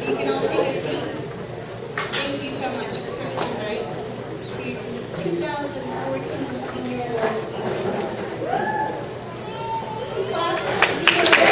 You can all take a seat. Thank you so much for coming tonight to 2014 Senior Awards evening. Class, is it okay?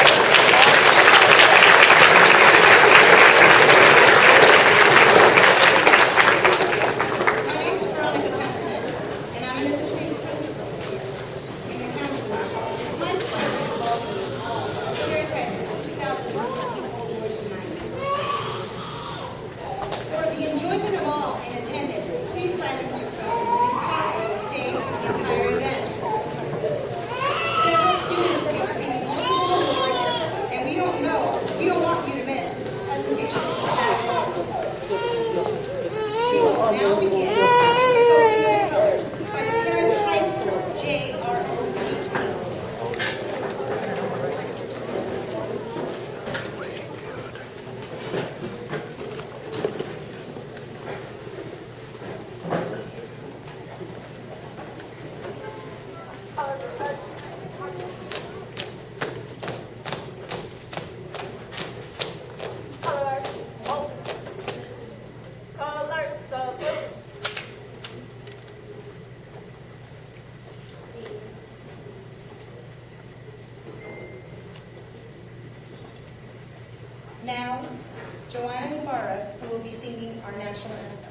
Now begin the Toast into the Colors by the Perris High School JROTC. Now, Joanna Ibarra, who will be singing our national anthem.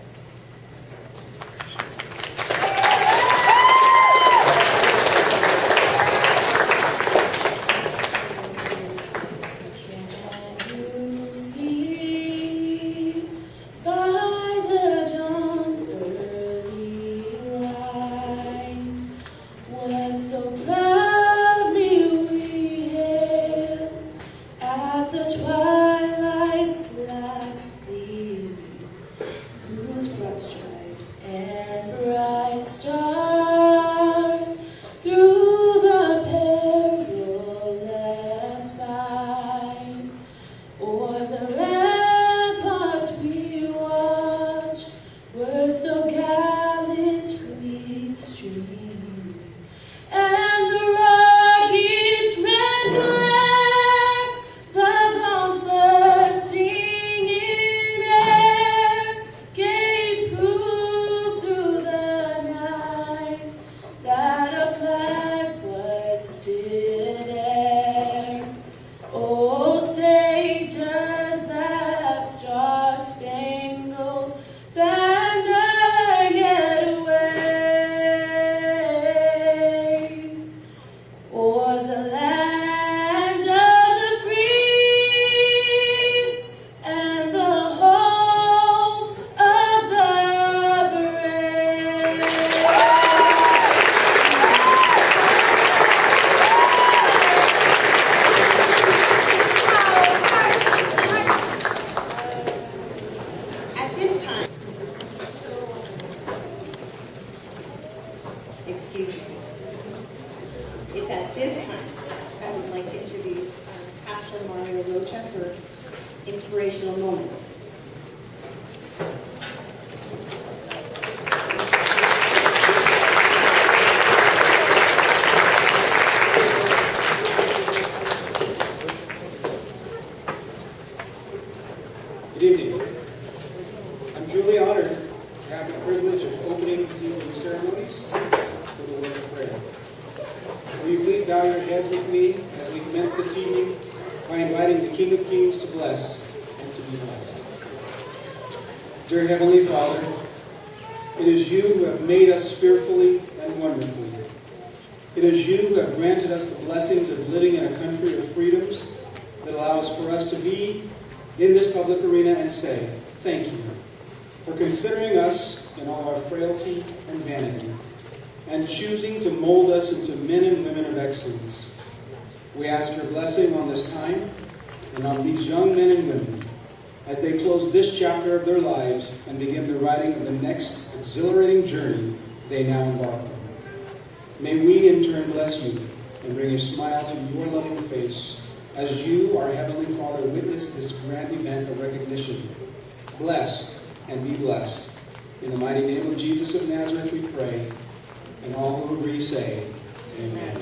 Excuse me. It's at this time I would like to introduce Pastor Mario Rocha for inspirational moment. Good evening. I'm truly honored to have the privilege of opening this evening's ceremonies with a word of prayer. Will you please bow your heads with me as we commence this evening by inviting the King of Kings to bless and to be blessed. Dear Heavenly Father, it is you who have made us fearfully and wonderfully. It is you who have granted us the blessings of living in a country of freedoms that allows for us to be in this public arena and say, thank you for considering us in all our frailty and vanity and choosing to mold us into men and women of excellence. We ask your blessing on this time and on these young men and women as they close this chapter of their lives and begin the writing of the next exhilarating journey they now embark on. May we in turn bless you and bring a smile to your loving face as you, our Heavenly Father, witness this grand event of recognition. Bless and be blessed. In the mighty name of Jesus of Nazareth we pray, and all who agree say, Amen.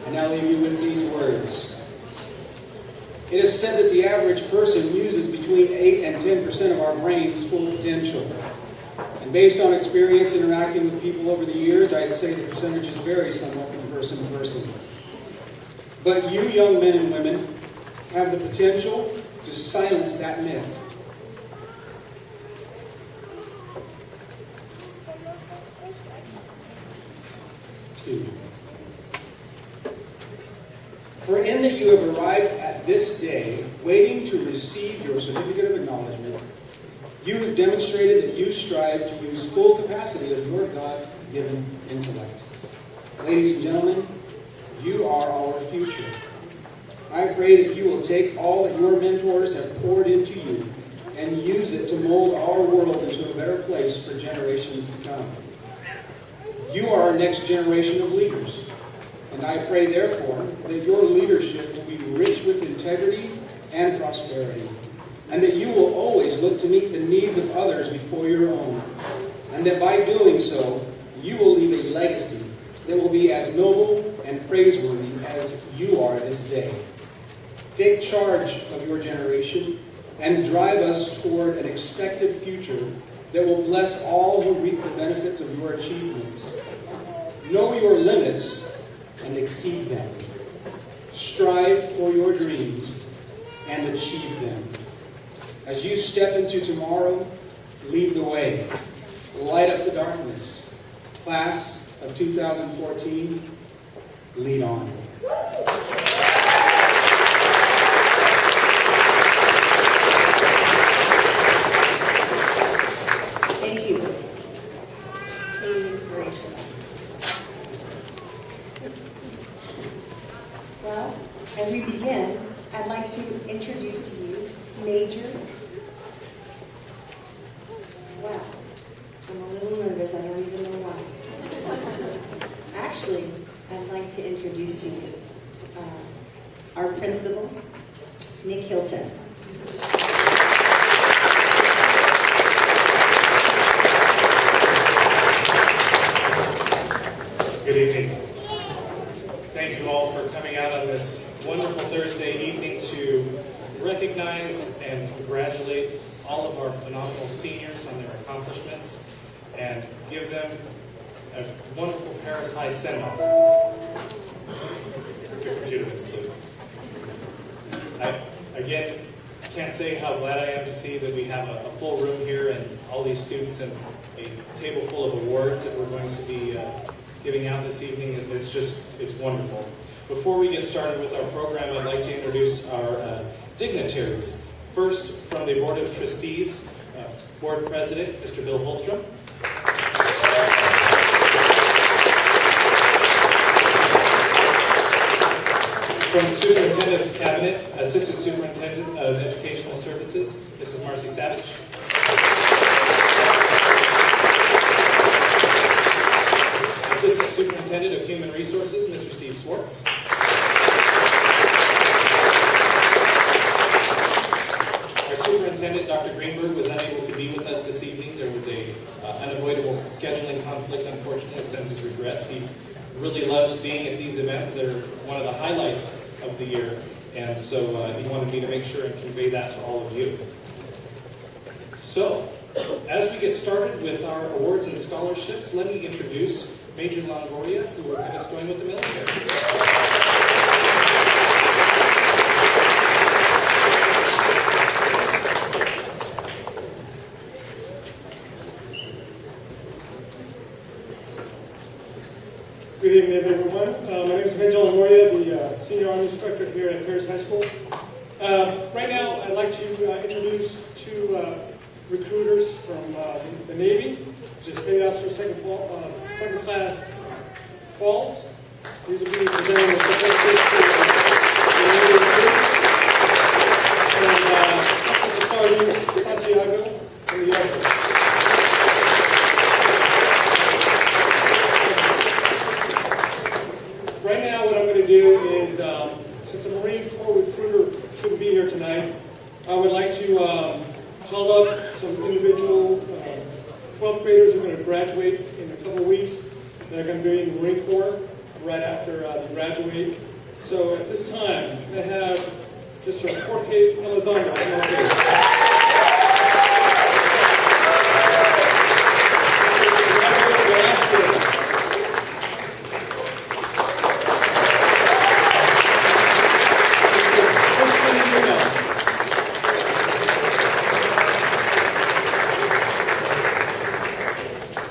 I now leave you with these words. It is said that the average person uses between 8 and 10% of our brain's full potential. And based on experience interacting with people over the years, I'd say the percentages vary somewhat from person to person. But you young men and women have the potential to silence that myth. Excuse me. For in that you have arrived at this day, waiting to receive your certificate of acknowledgement, you have demonstrated that you strive to use full capacity of your God-given intellect. Ladies and gentlemen, you are our future. I pray that you will take all that your mentors have poured into you and use it to mold our world into a better place for generations to come. You are our next generation of leaders, and I pray, therefore, that your leadership will be rich with integrity and prosperity, and that you will always look to meet the needs of others before your own, and that by doing so, you will leave a legacy that will be as noble and praiseworthy as you are this day. Take charge of your generation and drive us toward an expected future that will bless all who reap the benefits of your achievements. Know your limits and exceed them. Strive for your dreams and achieve them. As you step into tomorrow, lead the way. Light up the darkness. Class of 2014, lead on. Thank you. Truly inspirational. Well, as we begin, I'd like to introduce to you Major. Wow, I'm a little nervous. I don't even know why. Actually, I'd like to introduce to you our principal, Nick Hilton. Good evening. Thank you all for coming out on this wonderful Thursday evening to recognize and congratulate all of our phenomenal seniors on their accomplishments and give them a wonderful Perris High send-off. The computer is asleep. Again, can't say how glad I am to see that we have a full room here and all these students and a table full of awards that we're going to be giving out this evening. It's wonderful. Before we get started with our program, I'd like to introduce our dignitaries. First, from the Board of Trustees, Board President, Mr. Bill Holstrom. From the Superintendent's Cabinet, Assistant Superintendent of Educational Services, Mrs. Marcy Savage. Assistant Superintendent of Human Resources, Mr. Steve Swartz. Our Superintendent, Dr. Greenberg, was unable to be with us this evening. There was an unavoidable scheduling conflict, unfortunately, sends his regrets. He really loves being at these events. They're one of the highlights of the year, and so he wanted me to make sure and convey that to all of you. So, as we get started with our awards and scholarships, let me introduce Major Longoria, who will get us going with the military. Good evening, everyone. My name is Major Longoria, the Senior Army Instructor here at Perris High School. Right now, I'd like to introduce two recruiters from the Navy, just paid officer second class falls. These will be presenting the certificate to the Navy recruiters. And Sergeant Santiago from the Air Force. Right now, what I'm going to do is, since the Marine Corps recruiter couldn't be here tonight, I would like to call up some individual 12th graders who are going to graduate in a couple of weeks. They're going to be in the Marine Corps right after they graduate. So at this time, I have Mr. Jorge Elizondo.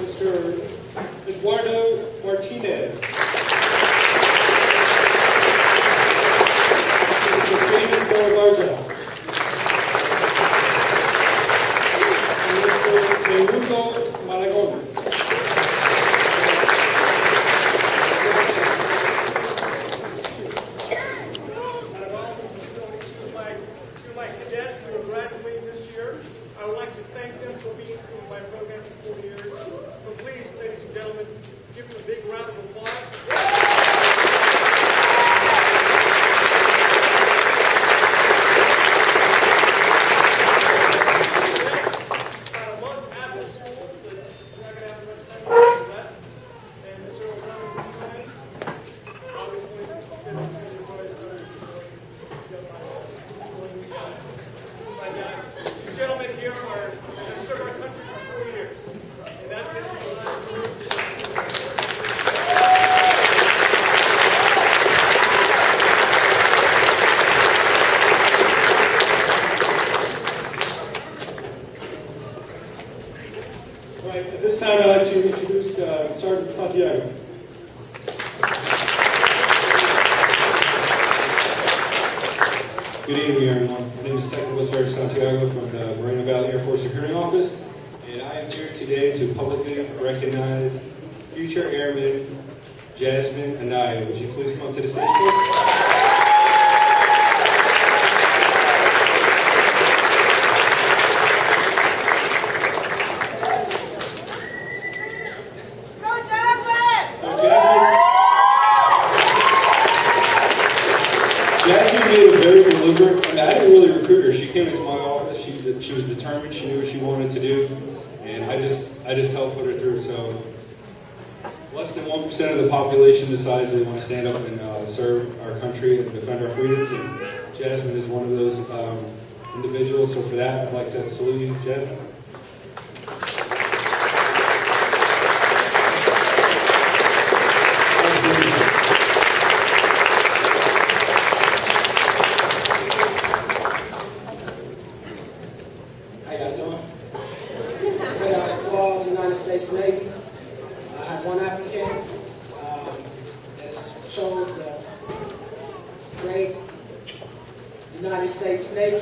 Mr. Eduardo Martinez. Mr. James Garza. And Mr. Raimundo Malagon. Out of all these to my cadets who are graduating this year, I would like to thank them for being through my program for 4 years. So please, ladies and gentlemen, give them a big round of applause. About a month after school, we're not going to have much time to rest. And Mr. O'Connor, August 25th, these gentlemen here have served our country for 4 years. And that is right. At this time, I'd like to introduce Sergeant Santiago. Good evening, everyone. My name is Technical Sergeant Santiago from the Moreno Valley Air Force Recruiting Office, and I am here today to publicly recognize future Airman Jasmine Anaya. Would you please come up to the stage, please? Jasmine made a very good mover. I didn't really recruit her. She came into my office. She was determined. She knew what she wanted to do, and I just helped put her through. So, less than 1% of the population decides they want to stand up and serve our country and defend our freedoms. And Jasmine is one of those individuals. So, for that, I'd like to salute you, Jasmine. How y'all doing? Right out of Falls, United States Navy. I had one applicant that chose the great United States Navy,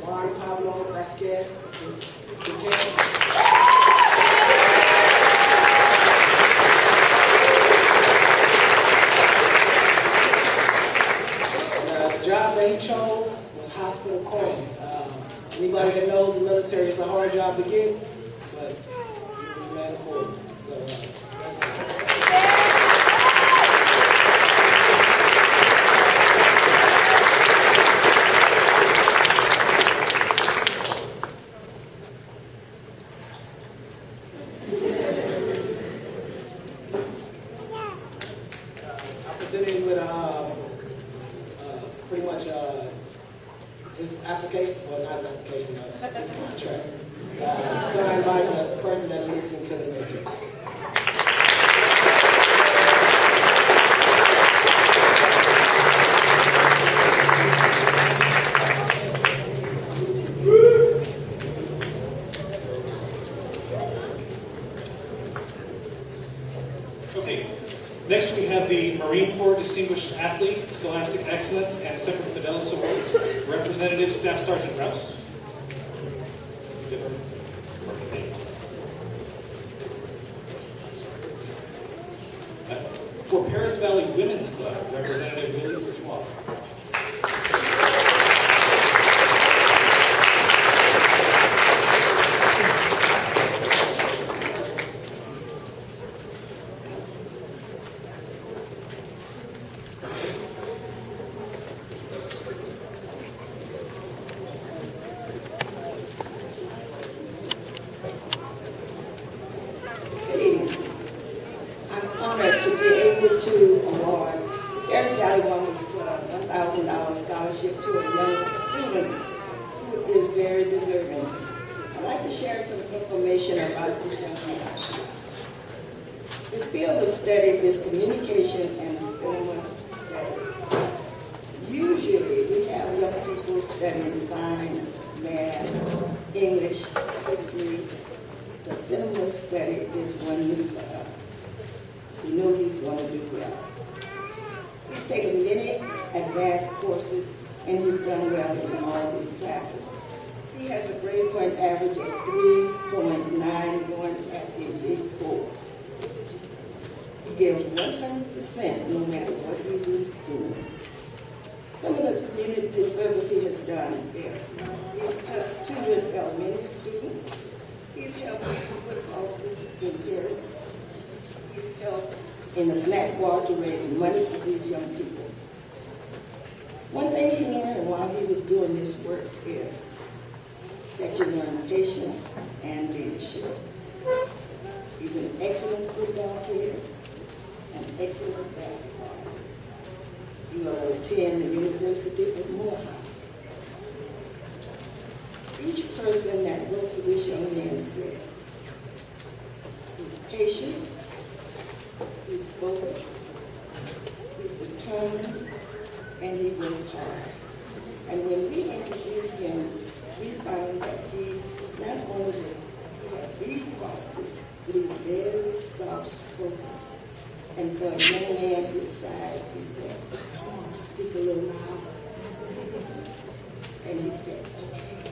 Juan Pablo Vasquez. The job that he chose was hospital calling. Anybody that knows the military, it's a hard job to get, but he was a man of war. So, I presented him with pretty much his application, well, not his application, his contract, signed by the person that is listening to the military. Okay, next we have the Marine Corps Distinguished Athlete, Scholastic Excellence, and Semper Fidelis Awards, Representative Staff Sergeant Rouse. For Perris Valley Women's Club, Representative Willie Bourgeois. Good evening. I'm honored to be able to award Perris Valley Women's Club $1,000 scholarship scholarship to a young student who is very deserving. I'd like to share some information about this young man. His field of study is communication and cinema studies. Usually, we have young people studying science, math, English, history. The cinema study is one new for us. We know he's going to do well. He's taken many advanced courses, and he's done well in all these classes. He has a grade point average of 3.9 going at a big 4. He gives 100% no matter what he's doing. Some of the community service he has done is he's tutored elementary students. He's helped football groups in Perris. He's helped in the snack bar to raise money for these young people. One thing he learned while he was doing this work is that you learn patience and leadership. He's an excellent football player, an excellent basketball player. He will attend the University of Morehouse. Each person that worked for this young man said he's patient, he's focused, he's determined, and he works hard. And when we interviewed him, we found that he not only had these qualities, but he's very soft-spoken. And for a young man his size, we said, come on, speak a little loud. And he said, okay.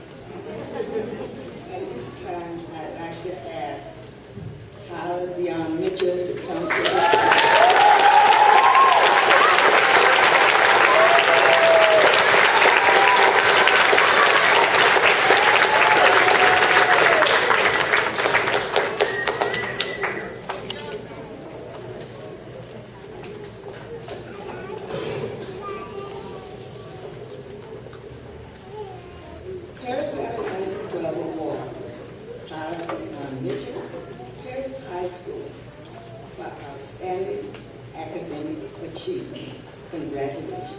At this time, I'd like to ask Tyler Dion Mitchell to come to the Perris Valley Lions Club Awards. Tyler Dion Mitchell, Perris High School, for outstanding academic achievement. Congratulations.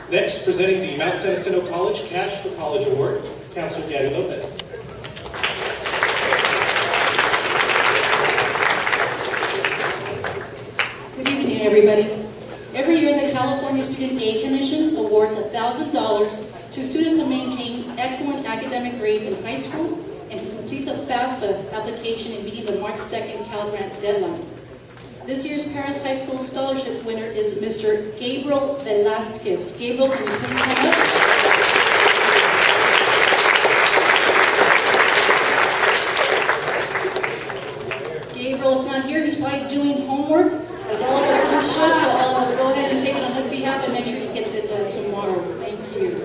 Next, presenting the Mount San Jacinto College Cash for College Award, Counselor Gabby Lopez. Good evening, everybody. Every year, the California Student Aid Commission awards $1,000 to students who maintain excellent academic grades in high school and who complete the FAFSA application in meeting the March 2nd Cal Grant deadline. This year's Perris High School Scholarship winner is Mr. Gabriel Velasquez. Gabriel, can you please come up? Gabriel is not here. He's probably doing homework, as all of our students should, so I'll go ahead and take it on his behalf and make sure he gets it tomorrow. Thank you.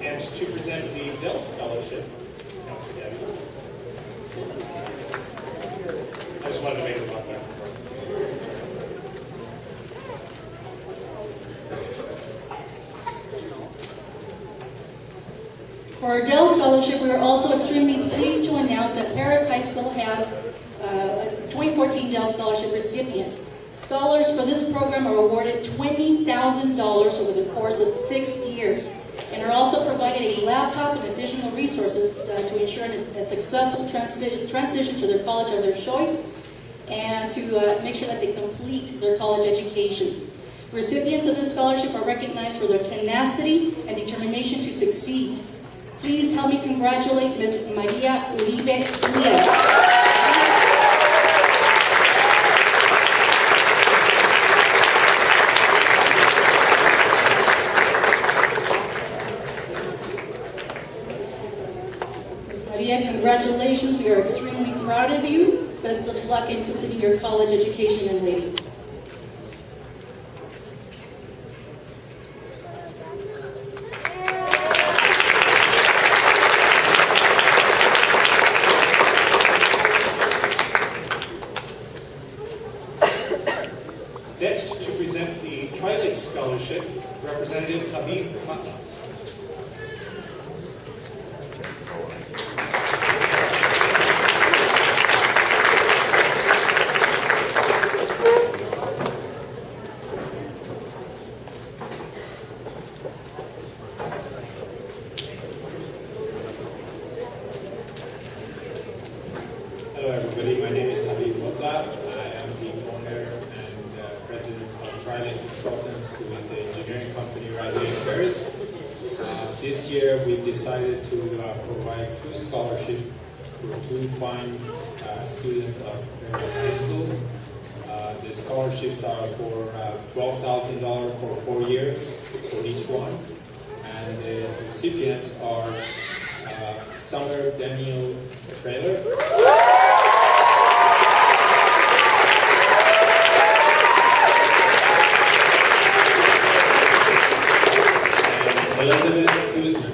And to present the Dell Scholarship, Counselor Gabby Lopez. I just wanted to make it a lot better. For our Dell Scholarship, we are also extremely pleased to announce that Perris High School has a 2014 Dell Scholarship recipient. Scholars for this program are awarded $20,000 over the course of 6 years and are also provided a laptop and additional resources to ensure a successful transition to their college of their choice and to make sure that they complete their college education. Recipients of this scholarship are recognized for their tenacity and determination to succeed. Please help me congratulate Ms. Maria Uribe Diaz. Ms. Maria, congratulations. We are extremely proud of you. Best of luck in completing your college education, young lady. Scholarship, Representative AVID Awards. Hello everybody, my name is AVID Awards. I am the owner and president of Trident Consultants, who is the engineering company right here in Perris. This year we decided to provide 2 scholarships for 2 fine students of Perris High School. The scholarships are for $12,000 for 4 years for each one. And the recipients are Summer Daniel Trailer, Elizabeth Guzman.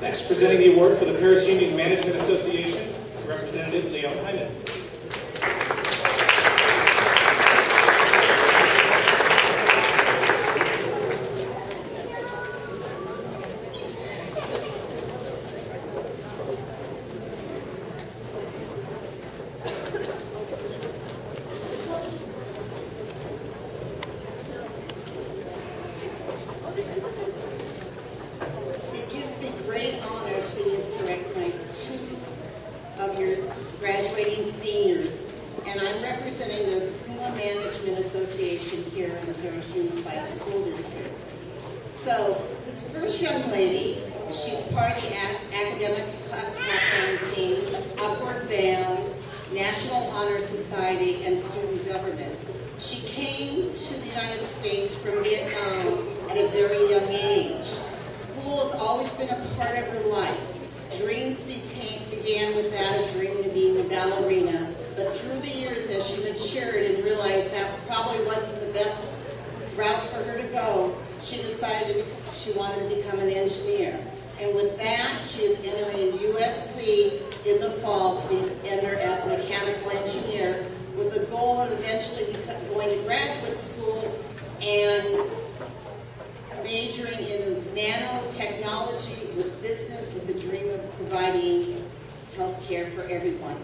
Next, presenting the award for the Perris Union Management Association, Representative Leon Hyman. It gives me great honor to recognize 2 of your graduating seniors, and I'm representing the Puma Management Association here in the Perris Unified School District. So this first young lady, she's part of the academic decathlon team, Upward Bound, National Honor Society, and Student Government. She came to the United States from Vietnam at a very young age. School has always been a part of her life. Dreams began with that of dreaming of being a ballerina, but through the years as she matured and realized that probably wasn't the best route for her to go, she decided she wanted to become an engineer. And with that, she is entering USC in the fall to enter as a mechanical engineer with the goal of eventually going to graduate school and majoring in nanotechnology with business with the dream of providing health care for everyone.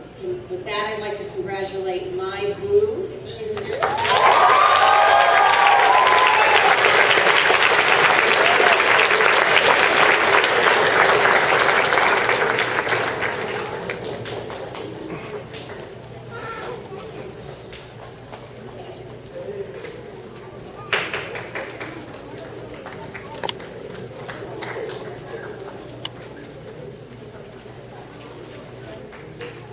With that, I'd like to congratulate my boo, if she's here.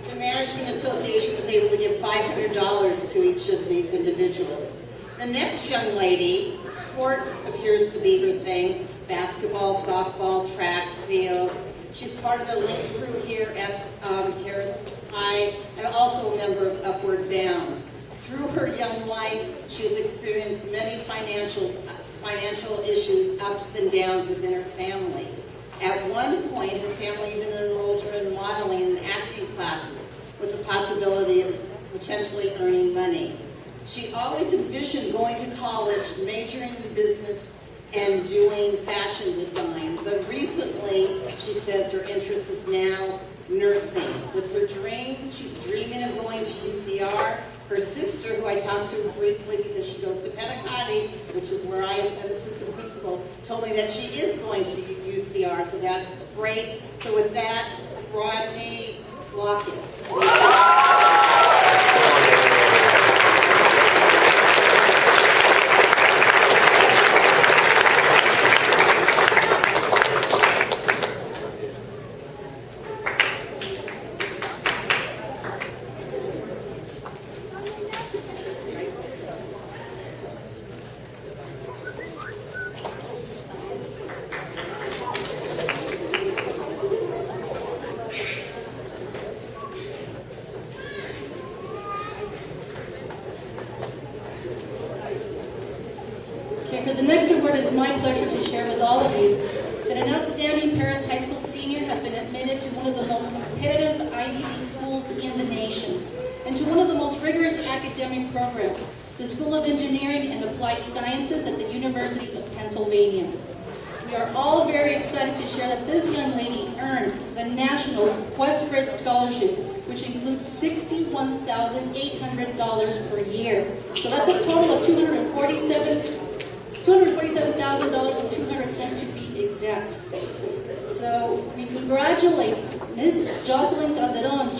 The Management Association was able to give $500 to each of these individuals. The next young lady, sports appears to be her thing, basketball, softball, track, field. She's part of the link crew here at Perris High and also a member of Upward Bound. Through her young life, she has experienced many financial issues, ups and downs within her family. At one point, her family even enrolled her in modeling and acting classes with the possibility of potentially earning money. She always envisioned going to college, majoring in business, and doing fashion design. But recently, she says her interest is now nursing. With her dreams, she's dreaming of going to UCR. Her sister, who I talked to briefly because she goes to Pedicati, which is where I am an assistant principal, told me that she is going to UCR, so that's great. So with that, Rodney Lockett. it is my pleasure to share with all of you that an outstanding Perris High School senior has been admitted to one of the most competitive Ivy League schools in the nation and to one of the most rigorous academic programs, the School of Engineering and Applied Sciences at the University of Pennsylvania. We are all very excited to share that this young lady earned the National Westbridge Scholarship, which includes $61,800 per year. So that's a total of $247,200 to be exact. So we congratulate Ms. Jocelyn Calderon.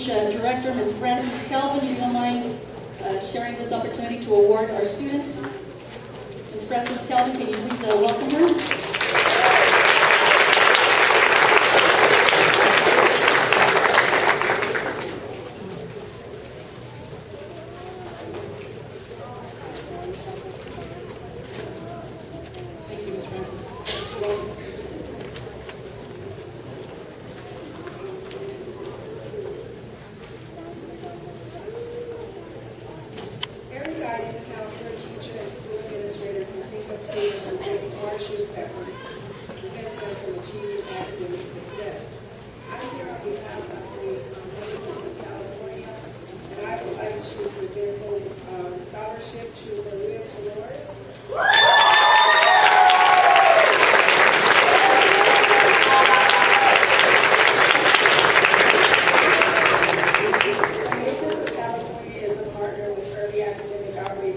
Director, Ms. Frances Calvin, if you don't mind sharing this opportunity to award our student. Ms. Frances Calvin, can you please welcome her? Thank you, Ms. Frances. Welcome. Teacher and school administrator can think of students who face hardships that would prevent them from achieving academic success. I'm here on behalf of the residents of California, and I would like to present the scholarship to AVID Awards.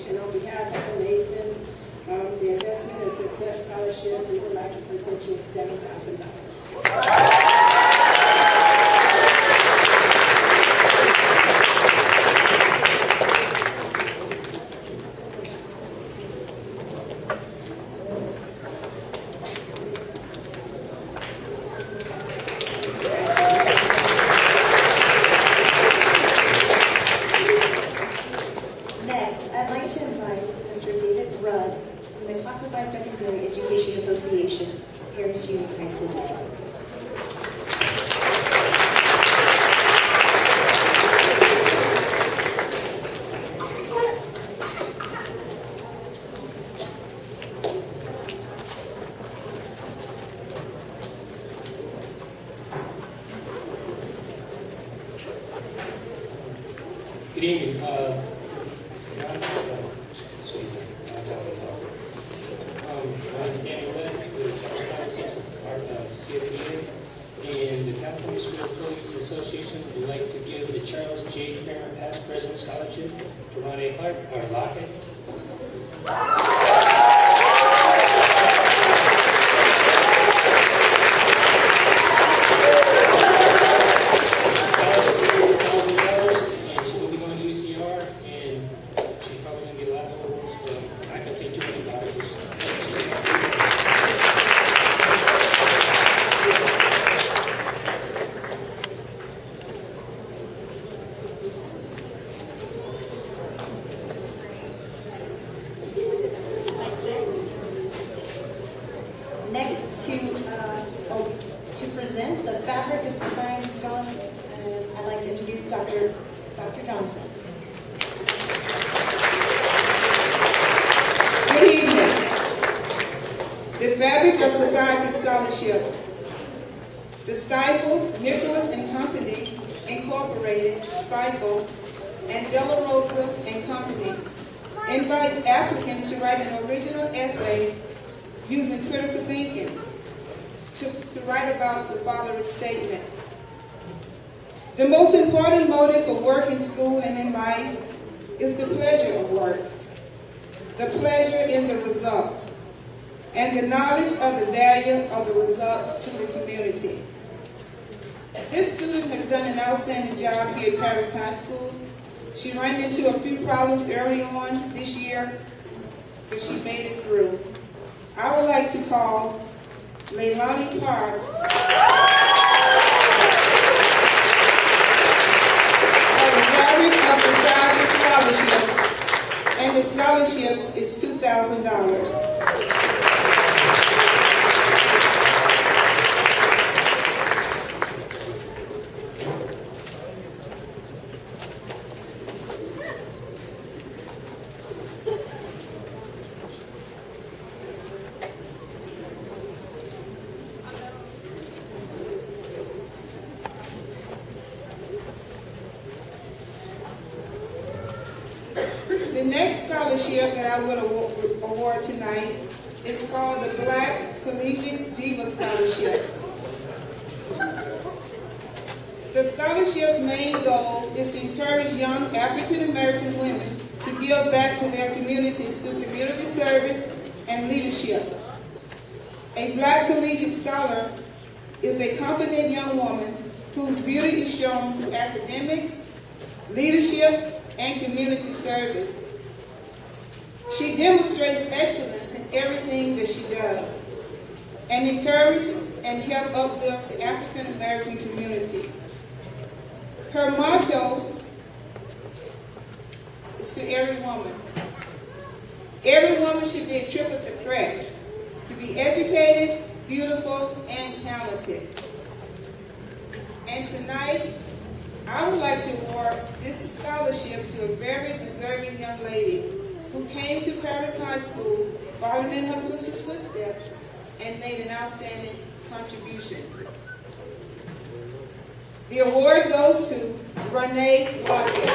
And on behalf of the Masons, the Investment and Success Scholarship, we would like to present you with $7,000. Perris Union High School District. Good evening. My name is Daniel Lynn, the Technical CSEA, and the California School of Collegiate Association would like to give the Charles J. Kramer Past President Scholarship to Ron A. Clark, or Lockett. Next, to present the Fabric of Society Scholarship, and I'd like to introduce Dr. Johnson. Fabric of Society Scholarship. The Stifle, Nicholas and Company, Incorporated, Stifle, and De La Rosa and Company invites applicants to write an original essay using critical thinking to write about the following statement. The most important motive for work in school and in life is the pleasure of work, the pleasure in the results, and the knowledge of the value of the results to the community. This student has done an outstanding job here at Perris High School. She ran into a few problems early on this year, but she made it through. I would like to call Leilani Parks for the Fabric of Society Scholarship, and the scholarship is $2,000. The next scholarship that I will award tonight is called the Black Collegiate Diva Scholarship. The scholarship's main goal is to encourage young African American women to give back to their communities through community service and leadership. A Black collegiate scholar is a confident young woman whose beauty is shown through academics, leadership, and community service. She demonstrates excellence in everything that she does and encourages and helps uplift the African American community. Her motto is to every woman. Every woman should be a triple threat: to be educated, beautiful, and talented. And tonight, I would like to award this scholarship to a very deserving young lady who came to Perris High School following in her sister's footsteps and made an outstanding contribution. The award goes to Renee Watkins.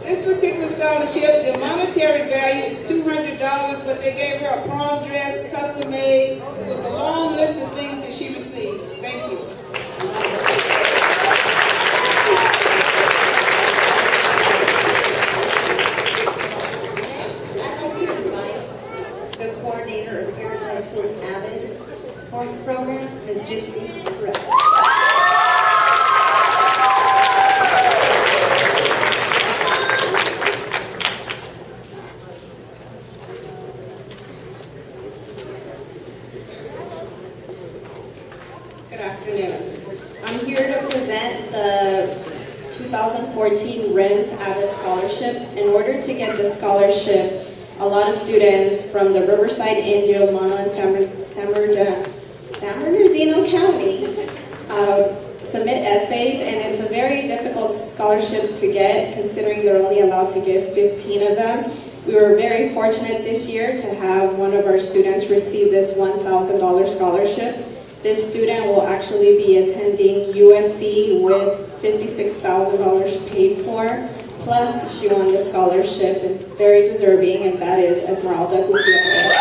This particular scholarship, the monetary value is $200, but they gave her a prom dress, custom made. It was a long list of things that she received. Thank you. Next, I'd like to invite the coordinator of Perris High School's AVID program, Ms. Gypsy Perris. Good afternoon. I'm here to present the 2014 RIMS AVID Scholarship. In order to get this scholarship, a lot of students from the Riverside, Indio, Mono, and San Bernardino County submit essays, and it's a very difficult scholarship to get considering they're only allowed to give 15 of them. We were very fortunate this year to have one of our students receive this $1,000 scholarship. This student will actually be attending USC with $56,000 paid for, plus she won the scholarship. It's very deserving, and that is Esmeralda Gutierrez.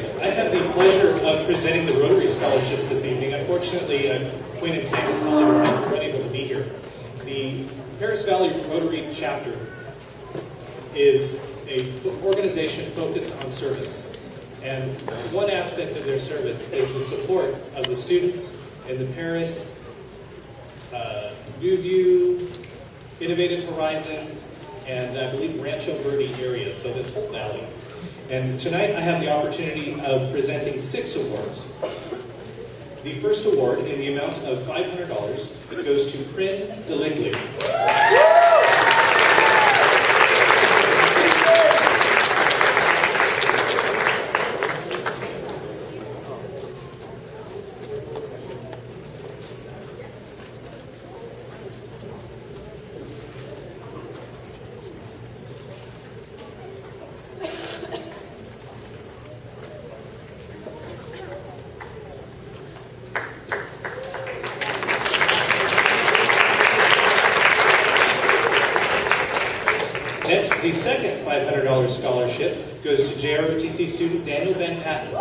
right, I have the pleasure of presenting the Rotary Scholarships this evening. Unfortunately, Quinn and Candace Holly were unable to be here. The Perris Valley Rotary Chapter is an organization focused on service. And one aspect of their service is the support of the students in the Perris, New View, Innovative Horizons, and I believe Rancho Verde areas, so this whole valley. And tonight I have the opportunity of presenting 6 awards. The first award, in the amount of $500, goes to Prin DeLigley. Next, the second $500 scholarship goes to JROTC student Daniel Van Patten.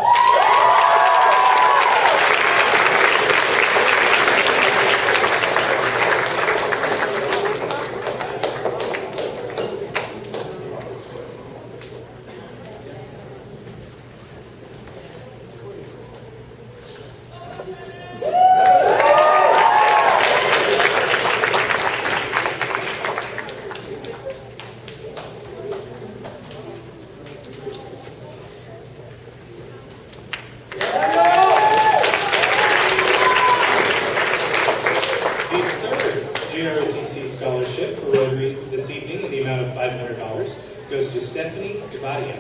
Scholarship for Rotary this evening in the amount of $500 goes to Stephanie Gabadia.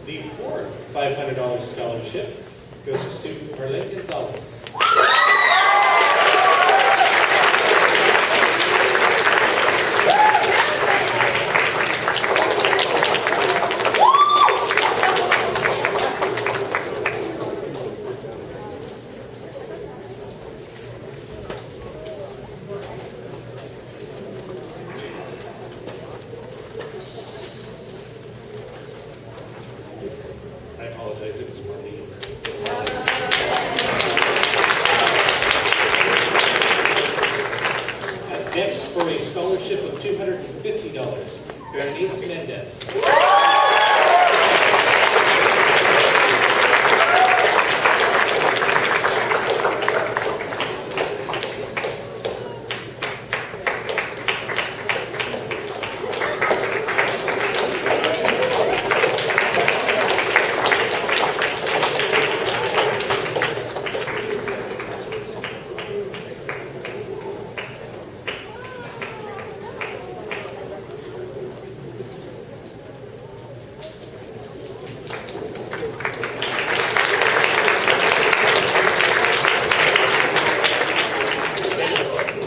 The fourth $500 scholarship goes to student Marlene Gonzalez. I apologize, it was Marlene. Next, for a scholarship of $250, Bernice Mendez.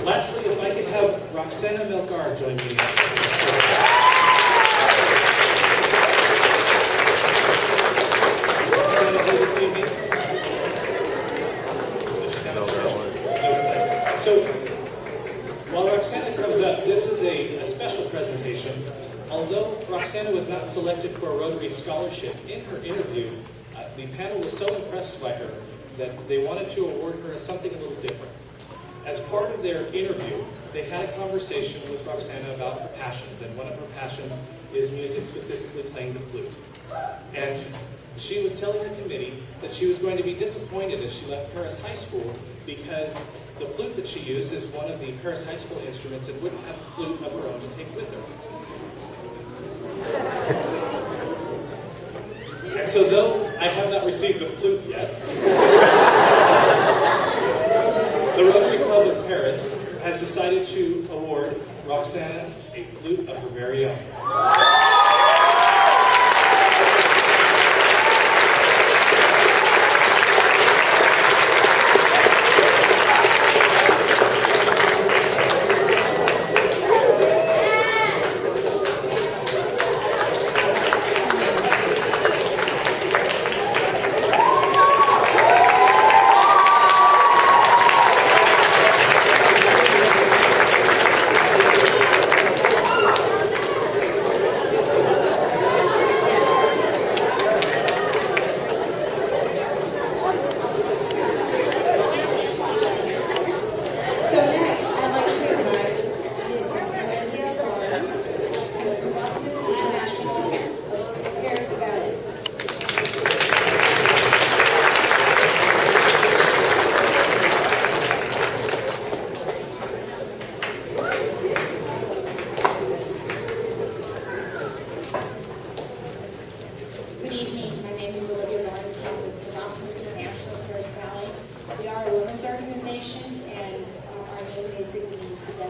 Lastly, if I could have Roxana Melgar join me. Roxana here this evening. So, while Roxana comes up, this is a special presentation. Although Roxana was not selected for a Rotary Scholarship, in her interview, the panel was so impressed by her that they wanted to award her something a little different. As part of their interview, they had a conversation with Roxana about her passions, and one of her passions is music, specifically playing the flute. And she was telling the committee that she was going to be disappointed as she left Perris High School because the flute that she used is one of the Perris High School instruments and wouldn't have a flute of her own to take with her. And so though I have not received the flute yet, the Rotary Club of Perris has decided to award Roxana a flute of her very own.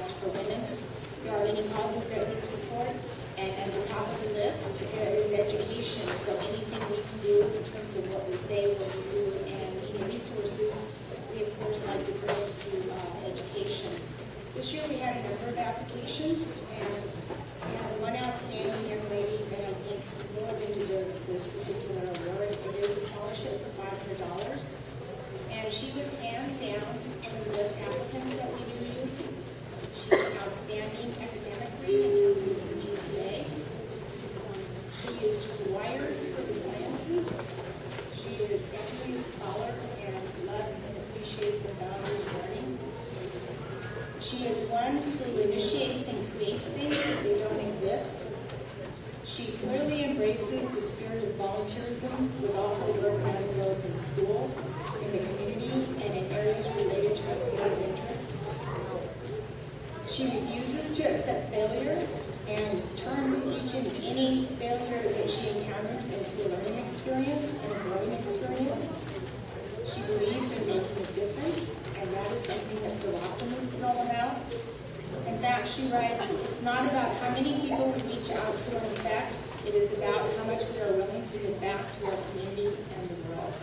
best for women. There are many causes that we support, and at the top of the list is education. So anything we can do in terms of what we say, what we do, and any resources, we of course like to bring into education. This year we had a number of applications, and we had one outstanding young lady that I think more than deserves this particular award. It is a scholarship for $500, and she was hands down one of the best applicants that we knew. She is outstanding academically in terms of her GPA. She is just wired for the sciences. She is definitely a scholar and loves and appreciates and values learning. She is one who initiates and creates things if they don't exist. She clearly embraces the spirit of volunteerism with all her work done both in schools, in the community, and in areas related to her field of interest. She refuses to accept failure and turns each and any failure that she encounters into a learning experience and a growing experience. She believes in making a difference, and that is something that Survivables is all about. In fact, she writes, it's not about how many people we reach out to and affect, it is about how much we are willing to give back to our community and the world.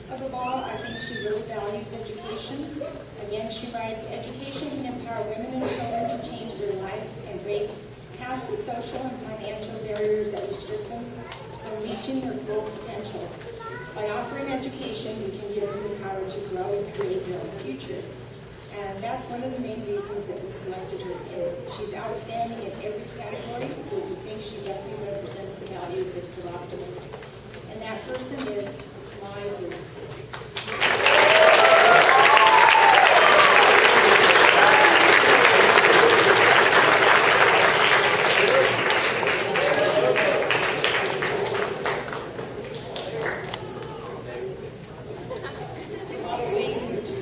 Above all, I think she really values education. Again, she writes, education can empower women and children to change their life and break past the social and financial barriers that restrict them from reaching their full potential. By offering education, we can give them the power to grow and create their own future. And that's one of the main reasons that we selected her. She's outstanding in every category, but we think she definitely represents the values of Survivables. And that person is my group.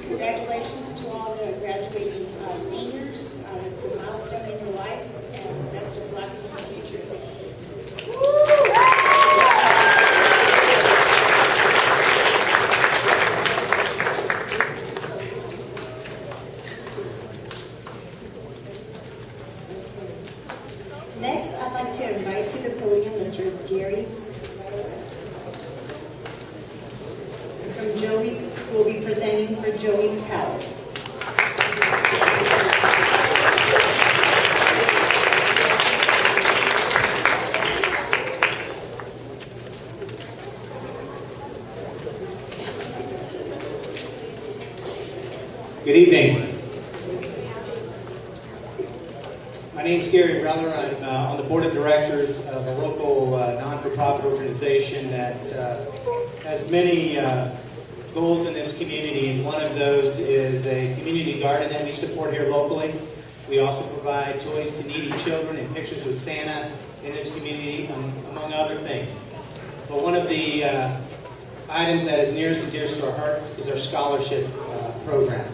Congratulations to all the graduating seniors. It's a milestone in your life, and best of luck in your future. Next, I'd like to invite to the podium Mr. Gary from Joey's, who will be presenting for Joey's Palace. Good evening. My name is Gary Reller. I'm on the board of directors of a local non-for-profit organization that has many goals in this community, and one of those is a community garden that we support here locally. We also provide toys to needy children and pictures with Santa in this community, among other things. But one of the items that is nearest and dearest to our hearts is our scholarship program.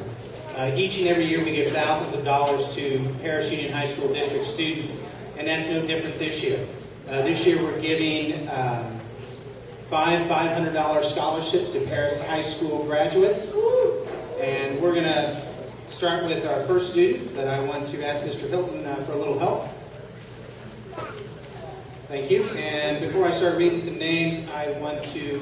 Each and every year we give thousands of dollars to Perris Union High School District students, and that's no different this year. This year we're giving five $500 scholarships to Perris High School graduates, and we're going to start with our first student that I want to ask Mr. Hilton for a little help. Thank you. And before I start reading some names, I want to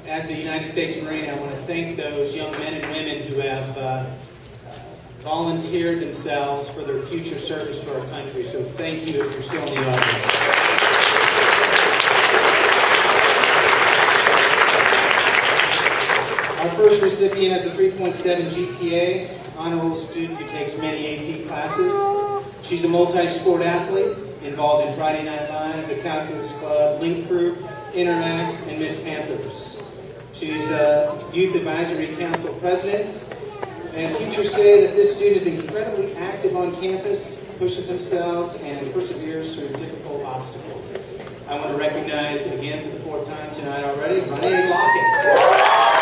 as a United States Marine, I want to thank those young men and women who have volunteered themselves for their future service to our country. So thank you if you're still in the audience. Our first recipient has a 3.7 GPA, honor roll student who takes many AP classes. She's a multi-sport athlete involved in Friday Night Live, the Calculus Club, Link Crew, Interact, and Miss Panthers. She's a Youth Advisory Council president, and teachers say that this student is incredibly active on campus, pushes themselves, and perseveres through difficult obstacles. I want to recognize again for the fourth time tonight already, Renee Lockett.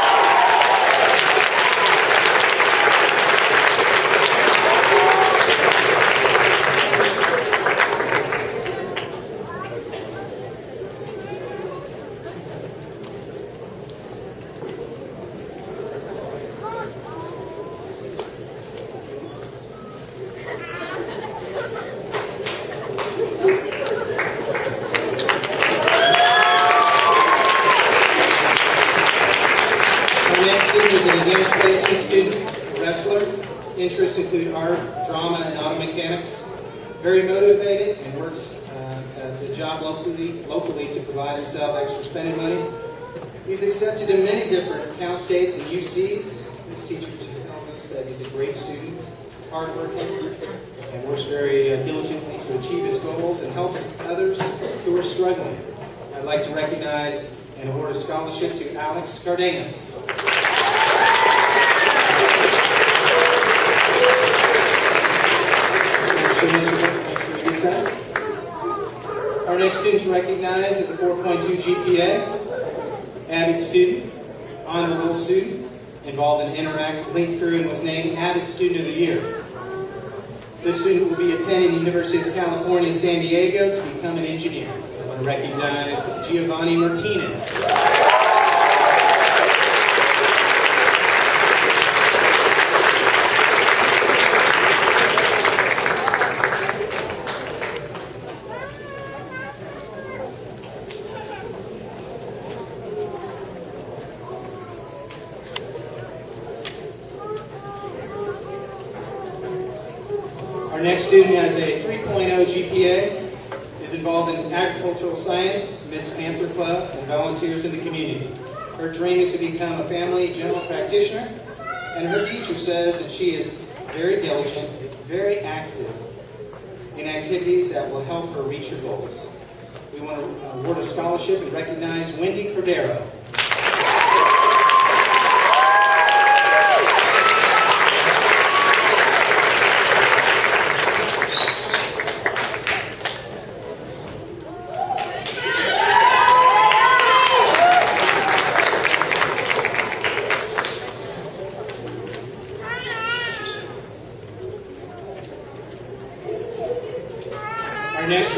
interests include art, drama, and auto mechanics. Very motivated and works a job locally to provide himself extra spending money. He's accepted in many different Cal States and UCs. This teacher tells us that he's a great student, hardworking, and works very diligently to achieve his goals and helps others who are struggling. I'd like to recognize and award a scholarship to Alex Cardenas. Our next student to recognize is a 4.2 GPA, AVID student, honorable student, involved in Interact, Link Crew, and was named AVID Student of the Year. This student will be attending the University of California, San Diego to become an engineer. I want to recognize Giovanni Martinez. Our next student has a 3.0 GPA, is involved in agricultural science, Miss Panther Club, and volunteers in the community. Her dream is to become a family general practitioner, and her teacher says that she is very diligent, very active in activities that will help her reach her goals. We want to award a scholarship and recognize Wendy Cordero. Our next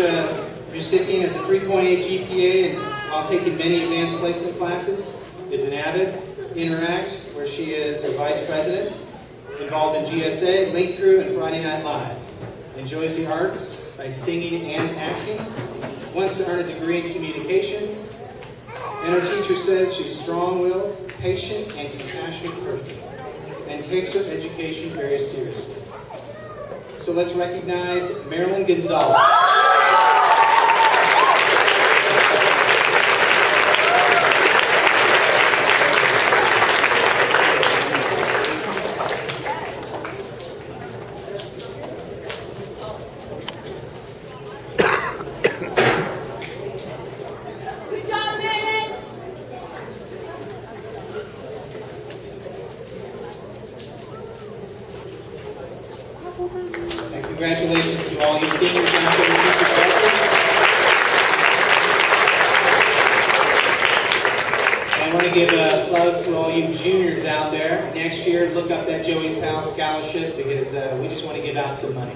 recipient has a 3.8 GPA and while taking many advanced placement classes, is an AVID, Interact, where she is the vice president, involved in GSA, Link Crew, and Friday Night Live. Enjoys the arts by singing and acting, wants to earn a degree in communications, and her teacher says she's strong-willed, patient, and compassionate person, and takes her education very seriously. So let's recognize Marilyn Gonzalez. And congratulations to all you seniors out there in future classes. And I want to give a plug to all you juniors out there. Next year, look up that Joey's Pal Scholarship because we just want to give out some money.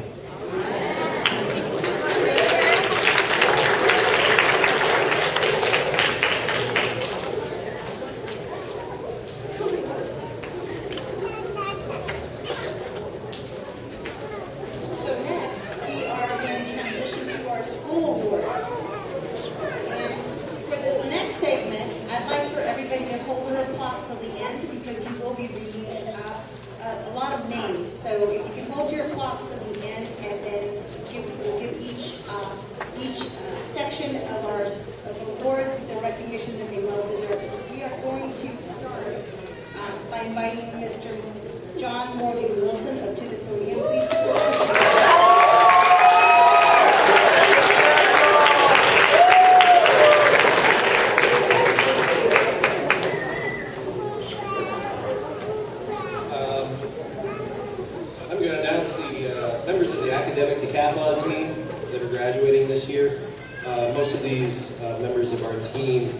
So next, we are going to transition to our school awards. And for this next segment, I'd like for everybody to hold their applause till the end because we will be reading a lot of names. So if you can hold your applause till the end and then we'll give each section of our awards the recognition that they well deserve. We are going to start by inviting Mr. John Morgan Wilson up to the podium. Please to present. I'm going to announce the members of the academic decathlon team that are graduating this year. Most of these members of our team,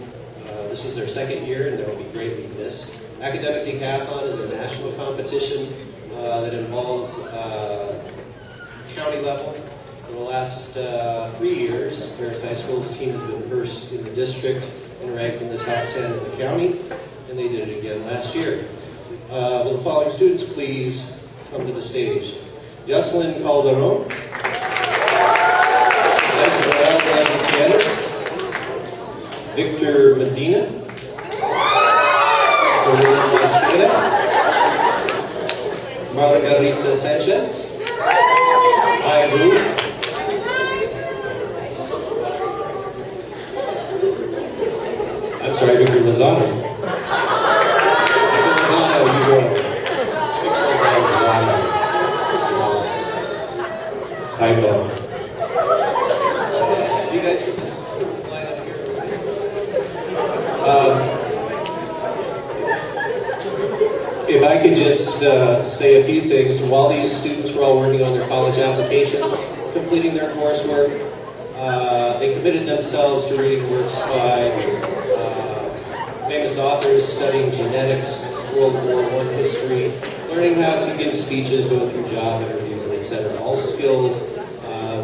this is their second year and they will be greatly missed. Academic decathlon is a national competition that involves county level. For the last 3 years, Perris High School's team has been first in the district and ranked in the top 10 in the county, and they did it again last year. Will the following students please come to the stage? Yoselin Calderon, Esmeralda Gutierrez, Victor Medina, Corina Mosqueda, Margarita Sanchez. I who? I'm sorry, Victor Lozano. Victor Lozano, you wrote. Victor Lozano. Typo. You guys get this line up here? If I could just say a few things. While these students were all working on their college applications, completing their coursework, they committed themselves to reading works by famous authors, studying genetics, World War I history, learning how to give speeches, go through job interviews, and etc. All skills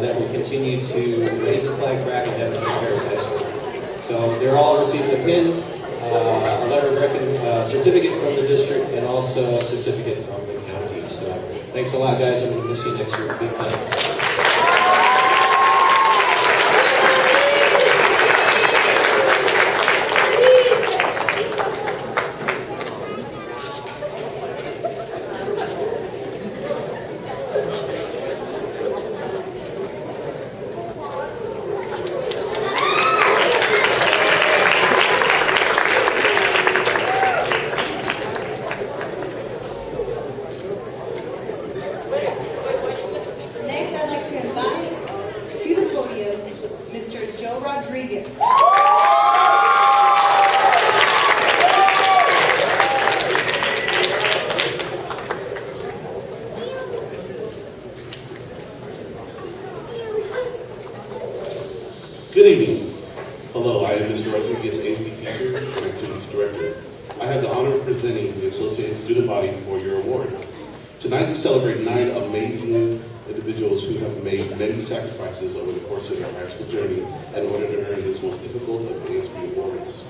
that will continue to raise the flag for academics at Perris High School. So they're all receiving a pin, a letter of certificate from the district, and also a certificate from the county. So thanks a lot, guys. I'm going to miss you next year big time. Next, I'd like to invite to the podium Mr. Joe Rodriguez. Good evening. Hello, I am Mr. Rodriguez, ASB teacher and activities director. I have the honor of presenting the Associated Student Body for your award. Tonight we celebrate 9 amazing individuals who have made many sacrifices over the course of their high school journey in order to earn this most difficult of ASB awards.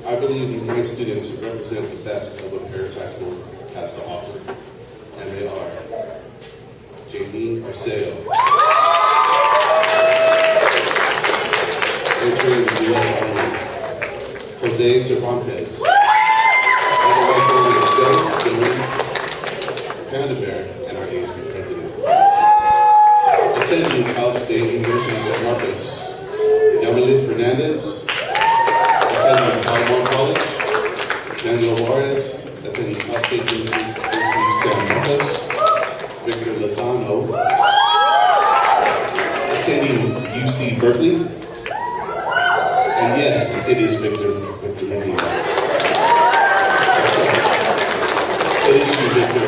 I believe these 9 students represent the best of what Perris High School has to offer. And they are Jamie Arceo, entering the U.S. Army, Jose Cervantes, otherwise known as Joe Panda Bear, and our ASB president. Attending Cal State University San Marcos, Yamalith Fernandez, attending Palomar College, Daniel Juarez, attending Cal State University San Marcos, Victor Lozano, attending UC Berkeley, and yes, it is Victor Medina. It is you, Victor.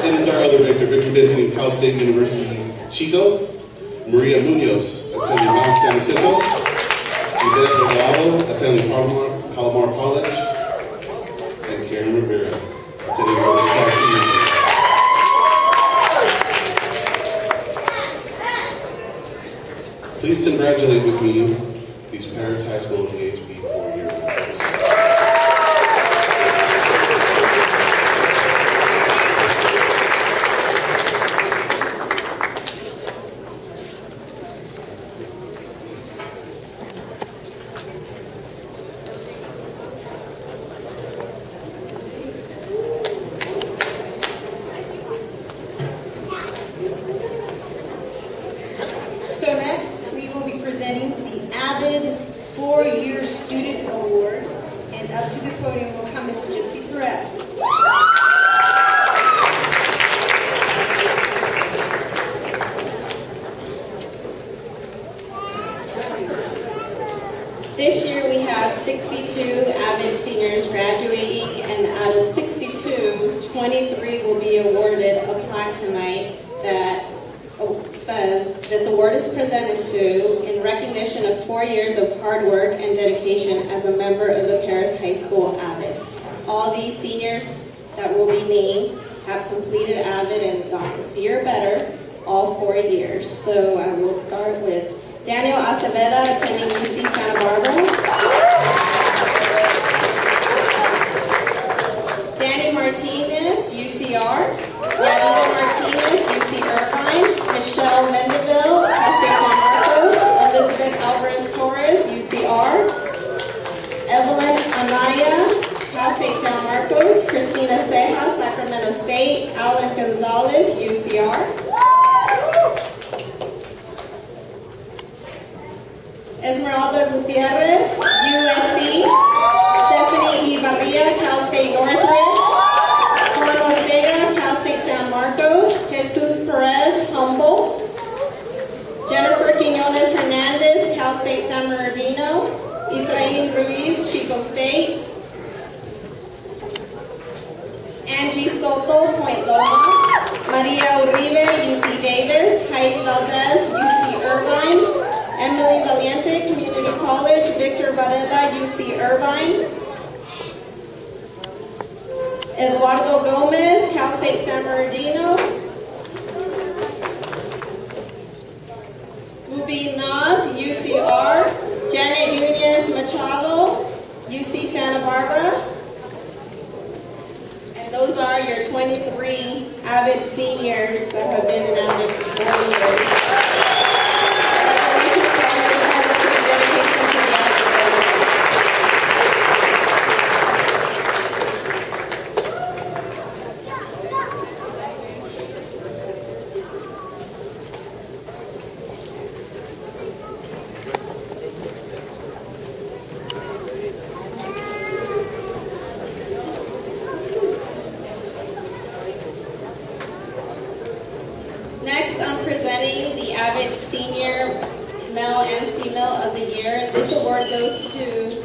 It is our other Victor attending Cal State University Chico, Maria Munoz attending Mount San Jacinto, Yvette Delgado attending Palomar College, and Karen Rivera attending Rotary Scholarships. Please congratulate with me these Perris High School and ASB 4-year winners. So next, we will be presenting the AVID 4-Year Student Award, and up to the podium will come Ms. Gypsy Perez. This year we have 62 AVID seniors graduating, and out of 62, 23 will be awarded a plaque tonight that says, "This award is presented to in recognition of 4 years of hard work and dedication as a member of the Perris High School AVID." All these seniors that will be named have completed AVID and got the C or better all 4 years. So I will start with Daniel Aceveda, attending UC Santa Barbara. Danny Martinez, UCR. Yadira Martinez, UC Irvine. Michelle Mendeville, Cal State San Marcos. Elizabeth Alvarez Torres, UCR. Evelyn Anaya, Cal State San Marcos. Christina Cejas, Sacramento State. Gonzalez, UCR. Esmeralda Gutierrez, USC. Stephanie Ibarria, Cal State Northridge. Juan Ortega, Cal State San Marcos. Jesus Perez, Humboldt. Jennifer Quinones Hernandez, Cal State San Bernardino. Efrain Ruiz, Chico State. Angie Soto, Point Loma. Maria Uribe, UC Davis. Heidi Valdez, UC Irvine. Emily Valiente, Community College. Victor Varela, UC Irvine. Eduardo Gomez, Cal State San Bernardino. Ubi Naz, UCR. Janet Nunez Machado, UC Santa Barbara. And those are your 23 AVID seniors that have been in AVID for 4 years. Congratulations to all your hard work and dedication to the AVID program. Next, I'm presenting the AVID Senior Male and Female of the Year. This award goes to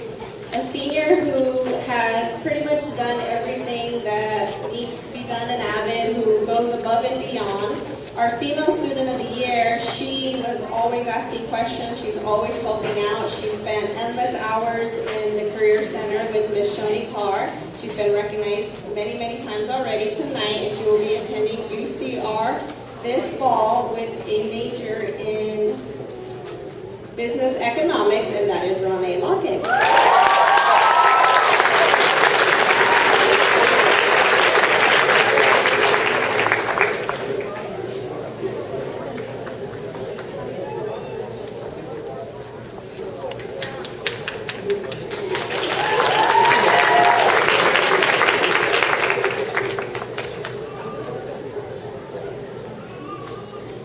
a senior who has pretty much done everything that needs to be done in AVID, who goes above and beyond. Our Female Student of the Year, she was always asking questions. She's always helping out. She spent endless hours in the Career Center with Ms. Shoni Carr. She's been recognized many, many times already tonight, and she will be attending UCR this fall with a major in business economics, and that is Ronnie Lockett.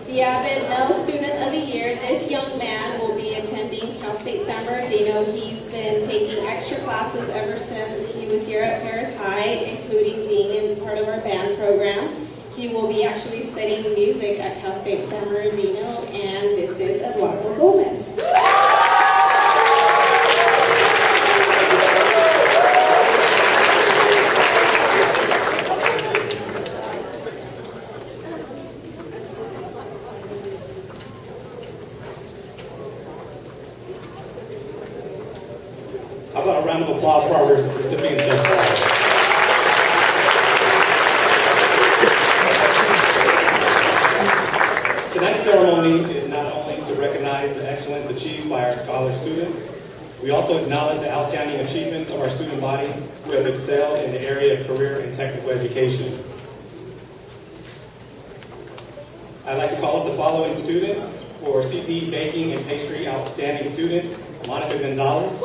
The AVID Male Student of the Year, this young man will be attending Cal State San Bernardino. He's been taking extra classes ever since he was here at Perris High, including being in part of our band program. He will be actually studying music at Cal State San Bernardino, and this is Eduardo Gomez. How about a round of applause for our recipients thus far? Tonight's ceremony is not only to recognize the excellence achieved by our scholar students, we also acknowledge the outstanding achievements of our student body who have excelled in the area of career and technical education. I'd like to call up the following students for CTE Baking and Pastry Outstanding Student, Monica Gonzalez.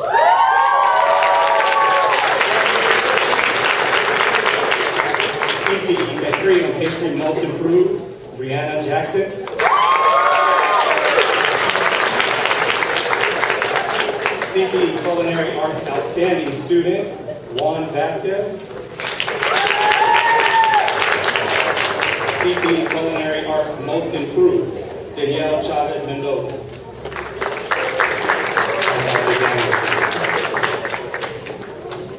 CTE Bakery and Pastry Most Improved, Brianna Jackson. CTE Culinary Arts Outstanding Student, Juan Vasquez. CTE Culinary Arts Most Improved, Danielle Chavez Mendoza.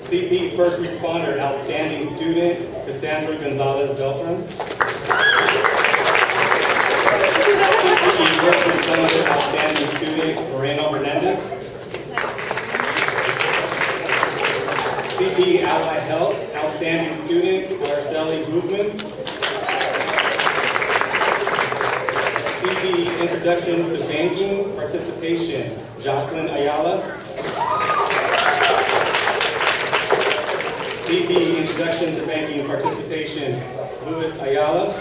CTE First Responder Outstanding Student, Cassandra Gonzalez Beltran. CTE First Responder Outstanding Student, Moreno Hernandez. CTE Allied Health Outstanding Student, Araceli Guzman. CTE Introduction to Banking Participation, Jocelyn Ayala. CTE Introduction to Banking Participation, Luis Ayala.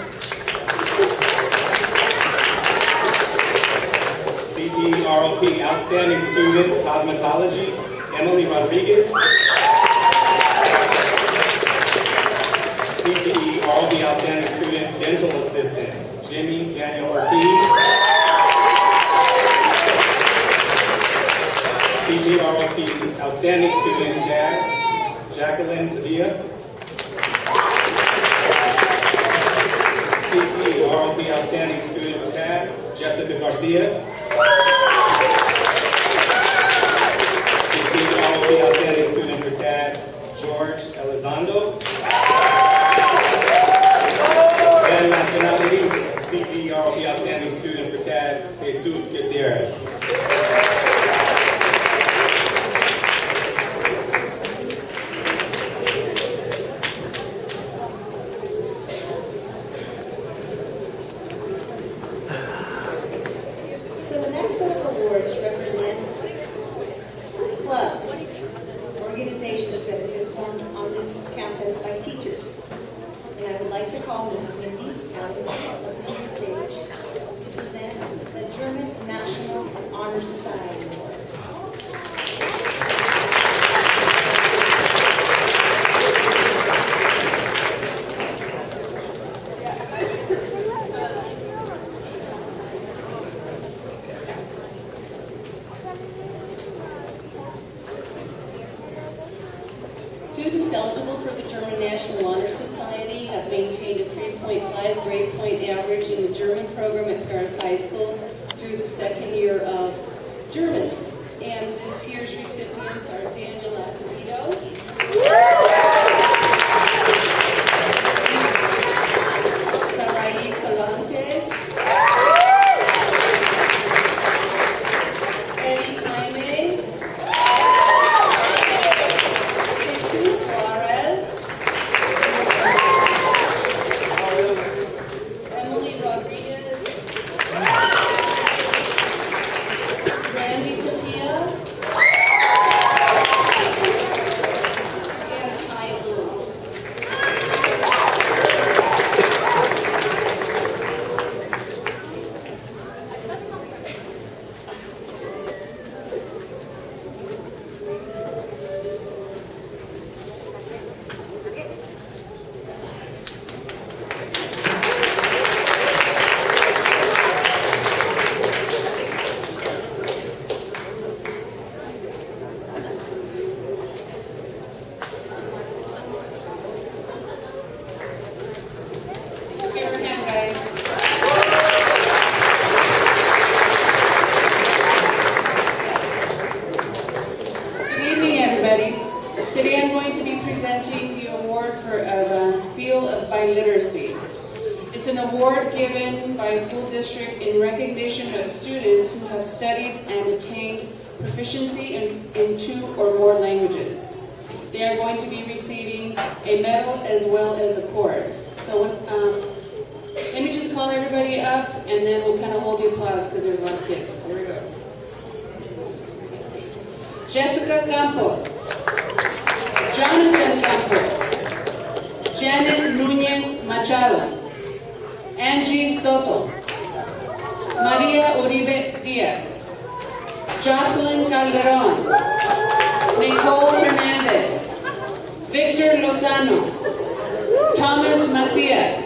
CTE ROP Outstanding Student, Cosmetology, Emily Rodriguez. CTE ROP RLP Outstanding Student Dental Assistant, Jimmy Daniel Ortiz. CT RLP Outstanding Student CAD, Jacqueline Padilla. CT RLP Outstanding Student CAD, Jessica Garcia. CT RLP Outstanding Student for CAD, George Elizondo. And last but not least, CT RLP Outstanding Student for CAD, Jesus Gutierrez. So the next set of awards represents clubs, organizations that have been formed on this campus by teachers. And I would like to call Ms. Wendy Allen up to the stage to present the German National Honor Society Award. Students eligible for the German National Honor Society have maintained a 3.5 grade point average in the German program at Perris High School through the second year of German. And this year's recipients are Daniel Acevedo, Sarai Cervantes, Eddie Jaime, Jesus Juarez, Emily Rodriguez, Randy Tapia, and Kai Blue. Give her a hand, guys. Good evening, everybody. Today I'm going to be presenting the award for a Seal of Biliteracy. It's an award given by a school district in recognition of students who have studied and attained proficiency in 2 or more languages. They are going to be receiving a medal as well as a cord. So let me just call everybody up, and then we'll kind of hold the applause because there's a lot of kids. There we go. Let's see. Jessica Campos, Jonathan Campos, Janet Nunez Machado, Angie Soto, Maria Uribe Diaz, Jocelyn Calderon, Nicole Hernandez, Victor Lozano, Thomas Macias,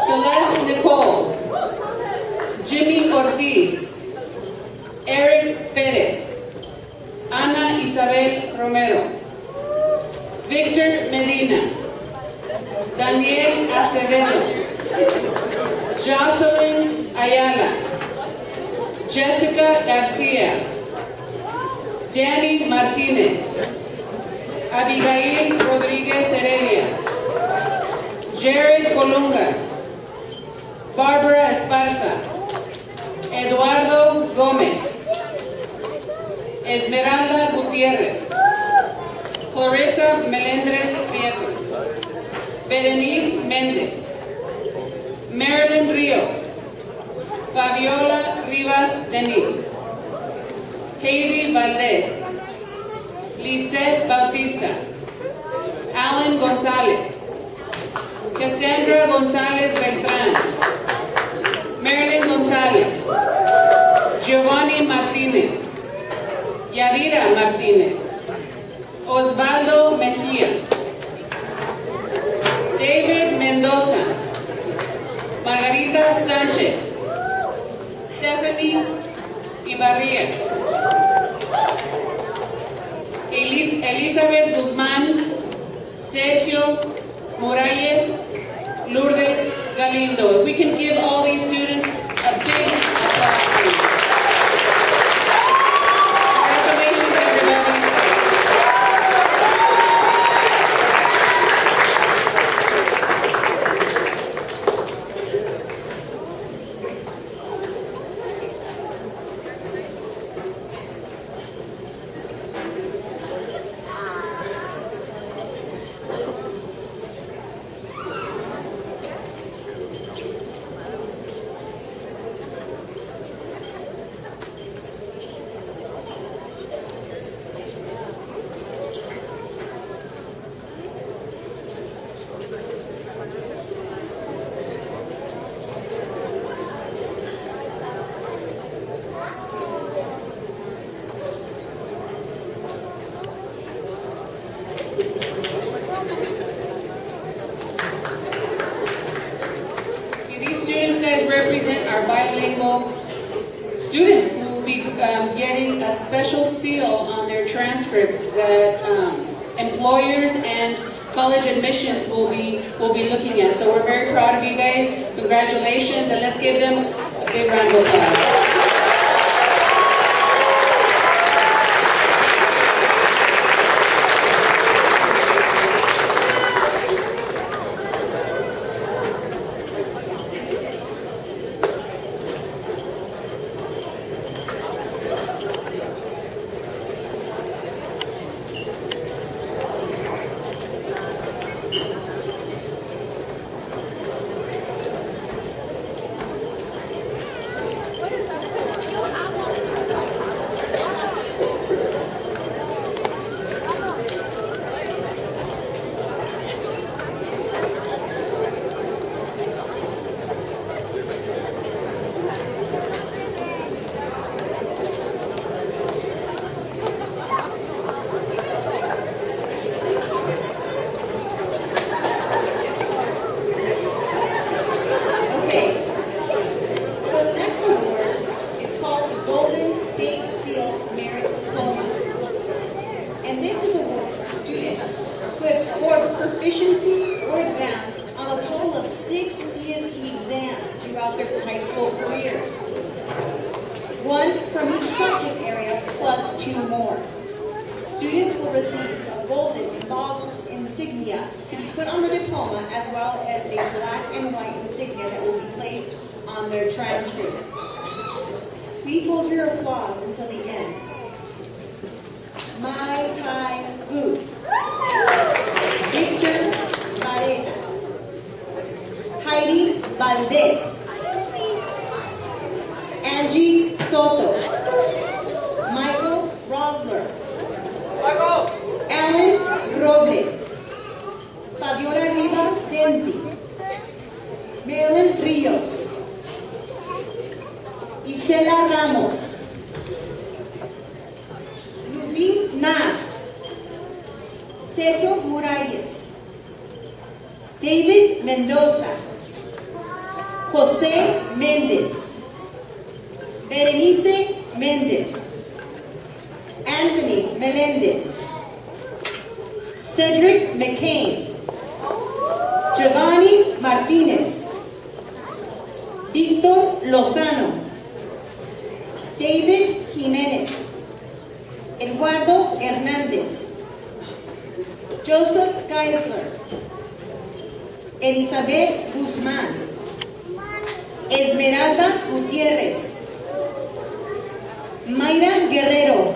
Celeste Nicole, Jimmy Ortiz, Eric Perez, Ana Isabel Romero, Victor Medina, Daniel Acevedo, Jocelyn Ayala, Jessica Garcia, Danny Martinez, Abigail Rodriguez Heredia, Jared Colunga, Barbara Esparza, Eduardo Gómez, Esmeralda Gutiérrez, Clarissa Melendres Prieto, Berenice Méndez, Marilyn Ríos, Fabiola Rivas Denise, Heidi Valdez, Lisette Bautista, Alan González, Cassandra González Beltrán, Marilyn González, Giovanni Martínez, Yadira Martínez, Osvaldo Mejía, David Mendoza, Margarita Sanchez, Stephanie Ibarria, Elizabeth Guzmán, Sergio Morales, Lourdes Galindo. If we can give all these students a big applause, please. Congratulations, everybody. Represent our bilingual students who will be getting a special seal on their transcript that employers and college admissions will be looking at. So we're very proud of you guys. Congratulations, and let's give them a big round of applause. Please hold your applause until the end. Mai Tai Gu, Victor Varela, Heidi Valdez, Angie Soto, Michael Rosler, Alan Robles, Fabiola Rivas Denzi, Marilyn Rios, Isela Ramos, Lubin Nas, Sergio Morales, David Mendoza, Jose Mendez, Berenice Mendez, Anthony Melendez, Cedric McCain, Giovanni Martinez, Victor Lozano, David Jimenez, Eduardo Hernández, Joseph Geisler, Elizabeth Guzmán, Esmeralda Gutiérrez, Mayra Guerrero,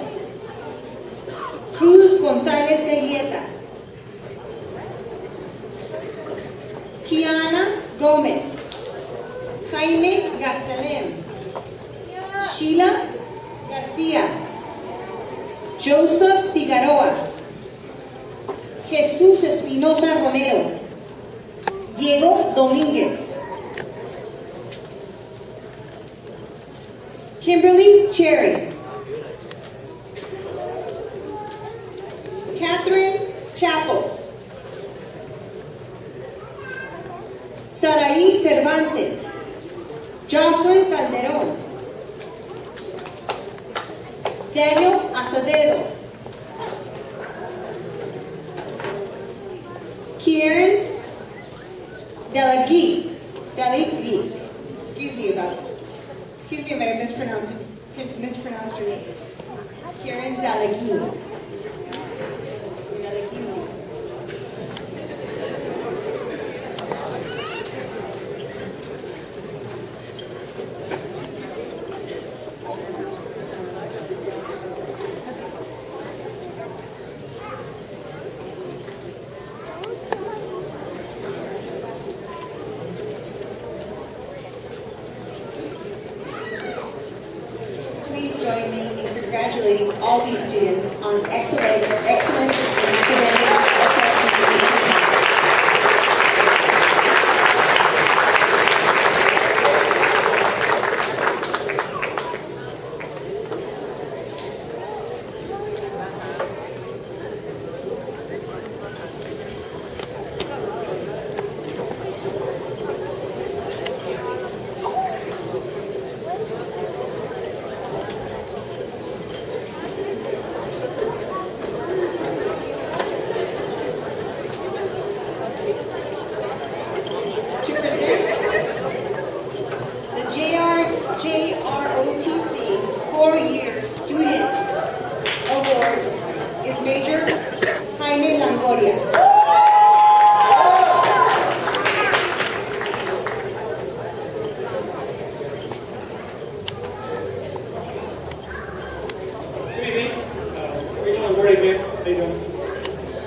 Cruz González Galleta, Kiana Gómez, Jaime Gastelén, Sheila García, Joseph Figueroa, Jesús Espinosa Romero, Diego Domínguez, Kimberly Cherry, Catherine Chapo, Jocelyn Calderon, Daniel Acevedo, Kieran Delegui, excuse me if I mispronounced your name. Kieran Delegui. Please join me in congratulating all these students on excellence in academic assessment and achievement. JROTC 4-year Student Award is Major Jaime Longoria. Good evening. Regional Award again. How you doing?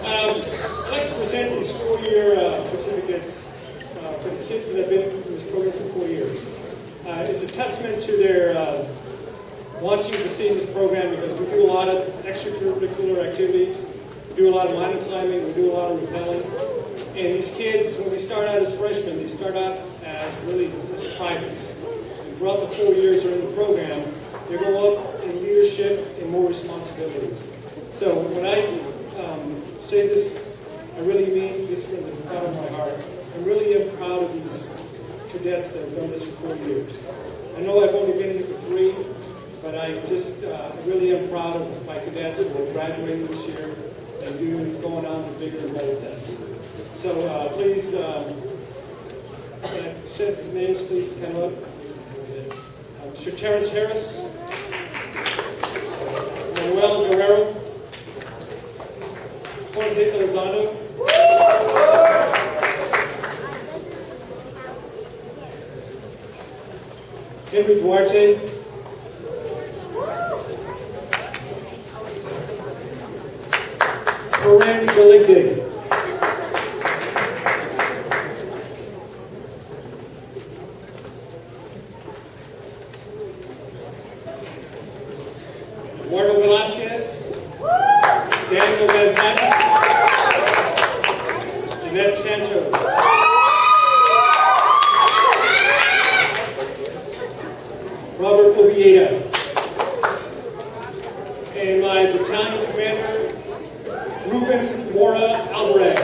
I'd like to present these 4-year certificates for the kids that have been in this program for 4 years. It's a testament to their wanting to stay in this program because we do a lot of extracurricular activities. We do a lot of mountain climbing. We do a lot of rappelling. And these kids, when they start out as freshmen, they start out as really as privates. And throughout the 4 years they're in the program, they go up in leadership and more responsibilities. So when I say this, I really mean this from the bottom of my heart. I really am proud of these cadets that have done this for 4 years. I know I've only been here for 3, but I really am proud of my cadets who are graduating this year and going on to bigger and better things. So please, can I say his names, please come up. Mr. Terrence Harris, Manuel Guerrero, Jorge Elizondo, Henry Duarte, Corinne Galigdig, Eduardo Velasquez, Daniel Manhattan, Jeanette Santos, Robert Ovieda, and my battalion commander, Ruben Mora Alvarez.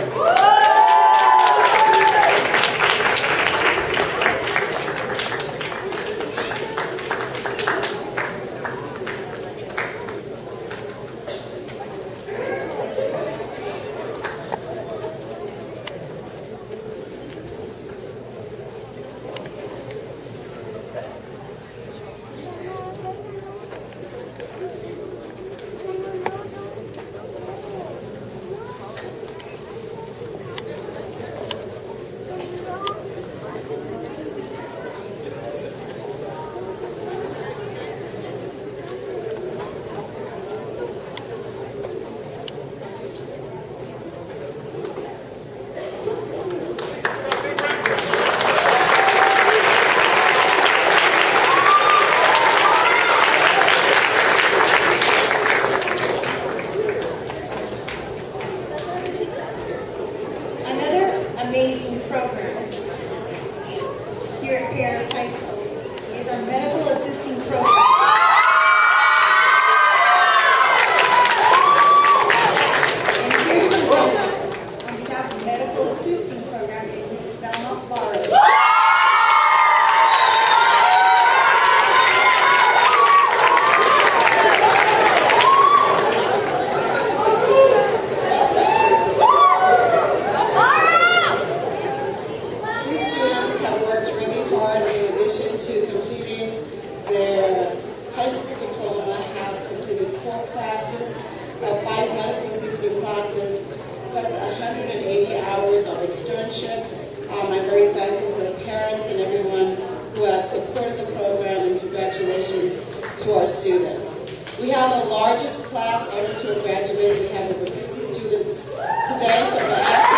4 classes, 5 medical assisting classes, plus 180 hours of externship. I'm very thankful for the parents and everyone who have supported the program, and congratulations to our students. We have the largest class ever to have graduated. We have over 50 students today, so I'm going to ask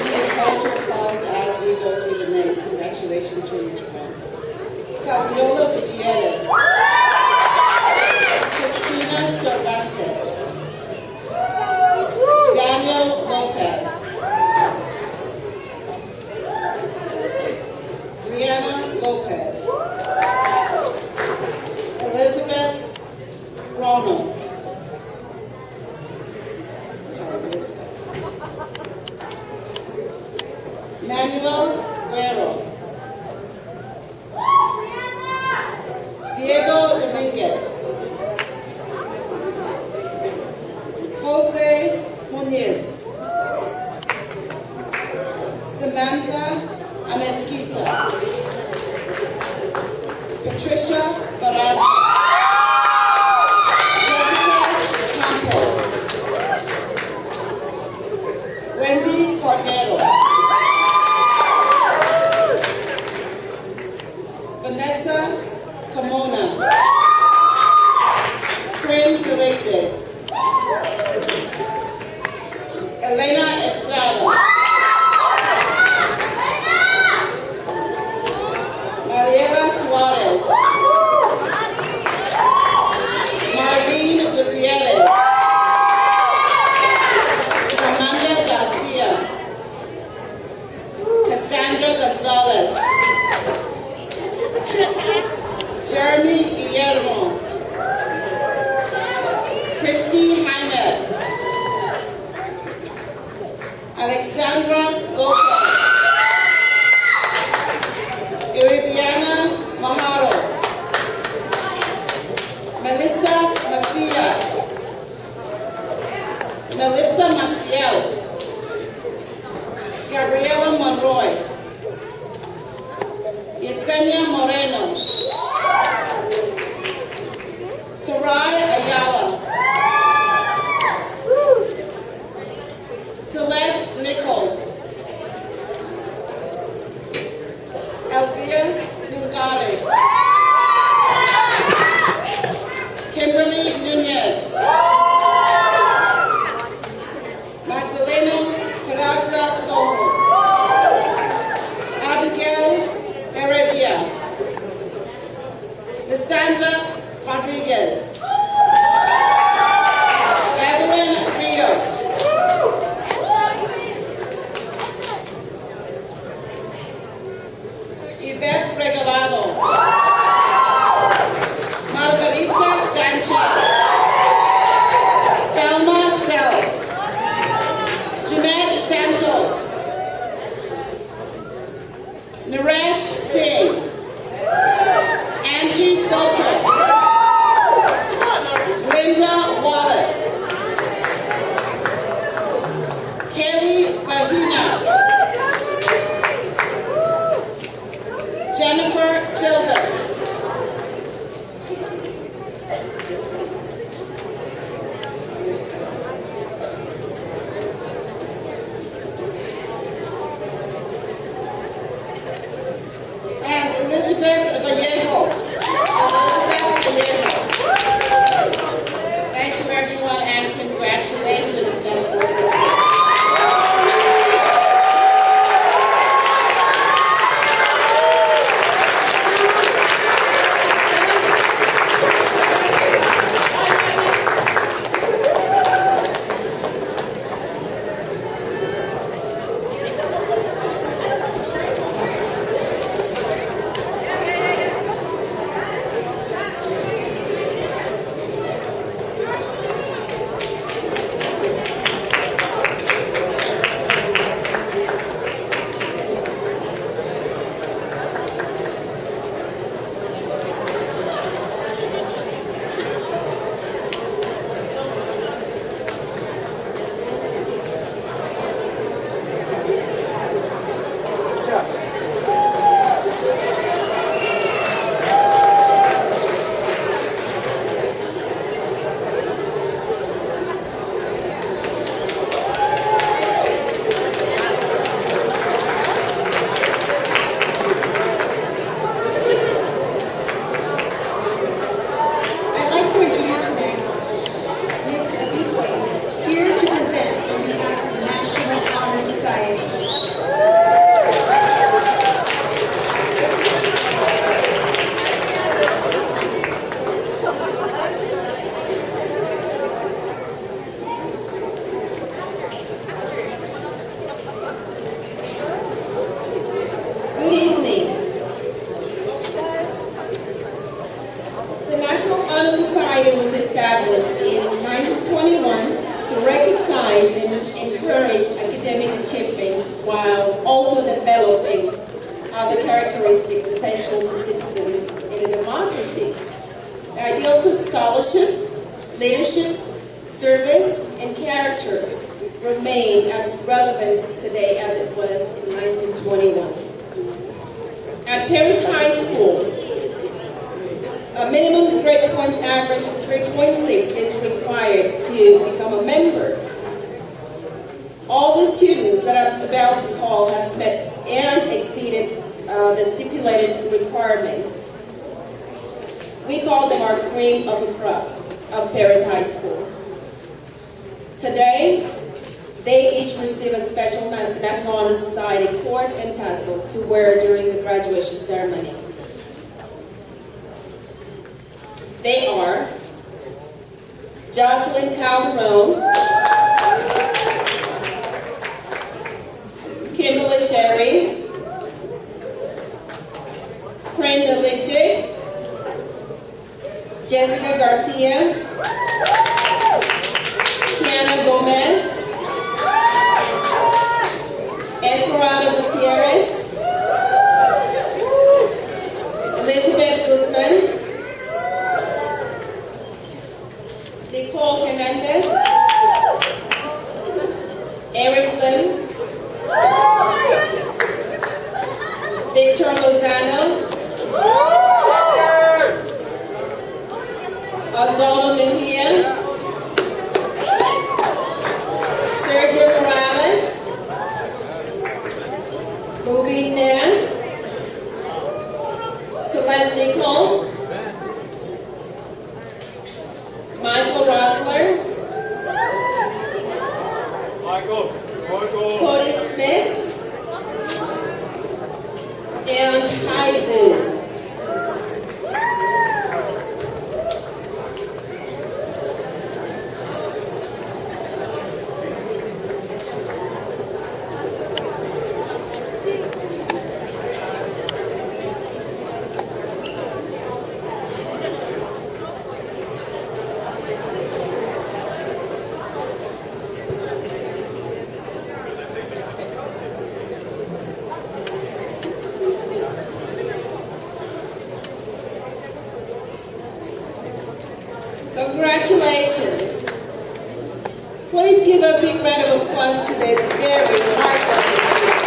you to hold your applause as we go through the names. Congratulations to each one. Fabiola Gutierrez, Cristina Cervantes, Daniel Lopez, Brianna Lopez, Elizabeth Ronald, Elizabeth, Manuel Guerrero, Diego Dominguez, Jose Muñiz, Samantha Amezquita, Patricia Barraza, Jessica Campos, Wendy Cordero, Vanessa Camona, Corinne Delicte, Elena Estrada, Mariela Suarez, Marlene Gutierrez, Samantha Garcia, Cassandra Gonzalez, Jeremy Guillermo, Christy Jaimes, Alexandra Lopez, Iridiana Maharo, Melissa Macias, Melissa Maciel, Gabriela Monroy, Yesenia Moreno, Sarai Ayala, Celeste Nicole, Elvia Lungare, Kimberly Nunez, Magdalena Peraza Soho, Abigail Heredia, Lysandra Rodriguez, Evelyn Rios, Yvette Regalado, Margarita Sanchez, Thelma Self, Jeanette Santos, Naresh Singh, Angie Soto, Linda Wallace, Kelly Bahina, Jennifer Silvas, and Elizabeth Vallejo. The National Honor Society was established in 1921 to recognize and encourage academic achievement while also developing other characteristics essential to citizens in a democracy. The ideals of scholarship, leadership, service, and character remain as relevant today as it was in 1921. At Perris High School, a minimum grade points average of 3.6 is required to become a member. All the students that I'm about to call have met and exceeded the stipulated requirements. We call them our cream of the crop of Perris High School. Today, they each receive a special National Honor Society cord and tassel to wear during the graduation ceremony. They are Jocelyn Calderon, Kimberly Sherry, Brenda Lichte, Jessica Garcia, Kiana Gomez, Esmeralda Gutierrez, Elizabeth Guzman, Nicole Hernandez, Eric Lynn, Victor Lozano, Osvaldo Mejia, Sergio Morales, Bobby Ness, Celeste Nicole, Michael Rosler, Cody Smith, and Haibu. Congratulations. Please give a big round of applause to this very hardworking team.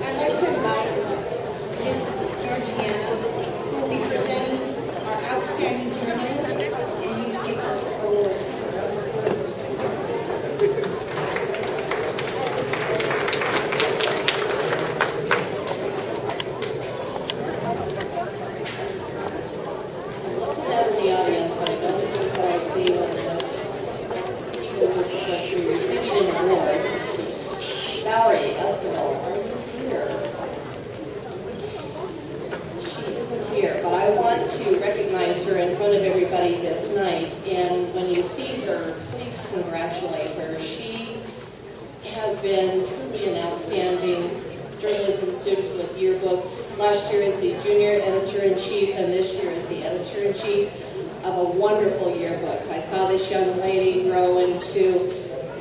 I'd like to invite Ms. Georgiana, who will be presenting our Outstanding Journalist and Newspaper Awards. I'm looking out in the audience, but I don't think that I see one of the people who are supposed to be receiving an award. Valerie Esquivel, are you here? She isn't here, but I want to recognize her in front of everybody this night. And when you see her, please congratulate her. She has been truly an outstanding journalism student with Yearbook. Last year as the junior editor-in-chief, and this year as the editor-in-chief of a wonderful yearbook. I saw this young lady grow into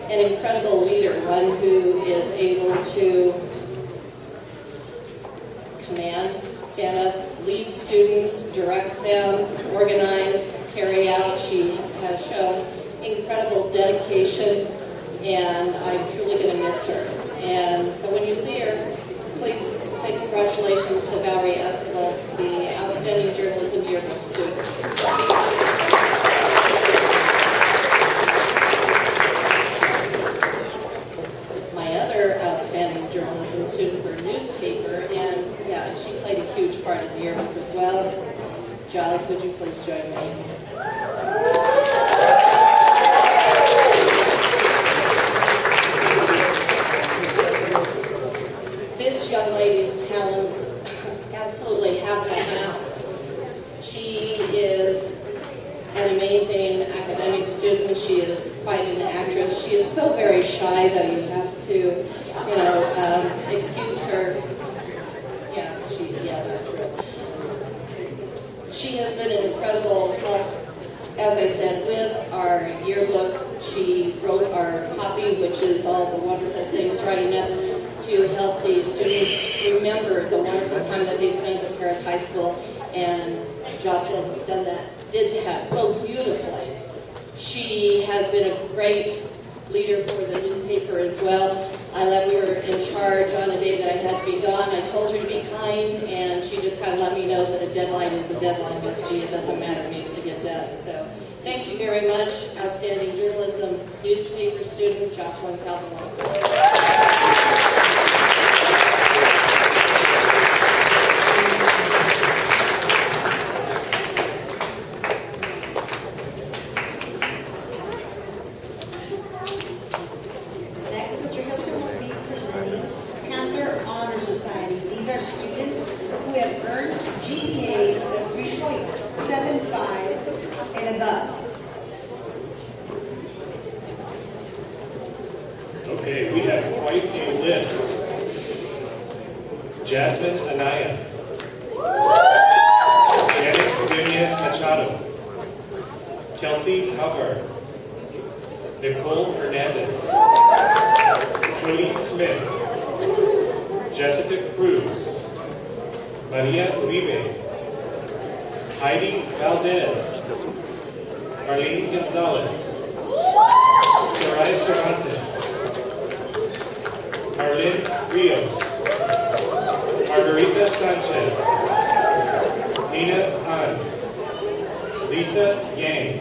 an incredible leader, one who is able to command, stand up, lead students, direct them, organize, carry out. She has shown incredible dedication, and I'm truly going to miss her. And so when you see her, please say congratulations to Valerie Esquivel, the Outstanding Journalism Yearbook student. Outstanding journalism student for a newspaper, and yeah, she played a huge part in the yearbook as well. Giles, would you please join me? this young lady's talents absolutely have no bounds. She is an amazing academic student. She is quite an actress. She is so very shy, though. You have to, excuse her. Yeah, that's true. She has been an incredible help, as I said, with our yearbook. She wrote our copy, which is all the wonderful things writing up to help the students remember the wonderful time that they spent at Perris High School. And Jocelyn did that so beautifully. She has been a great leader for the newspaper as well. I left her in charge on a day that I had to be gone. I told her to be kind, and she just kind of let me know that a deadline is a deadline, Miss G. It doesn't matter, it needs to get done. So thank you very much. Outstanding journalism newspaper student, Jocelyn Calderon. Next, Mr. Hilton will be presenting Panther Honor Society. These are students who have earned GPAs of 3.75 and above. Okay, we have quite a list. Jasmine Anaya. Janet Nunez Machado. Kelsey Haggard. Nicole Hernandez. Cody Smith. Jessica Cruz. Maria Uribe. Heidi Valdez. Marlene Gonzalez. Sarai Cervantes. Marlene Rios. Margarita Sanchez. Nina An. Lisa Yang.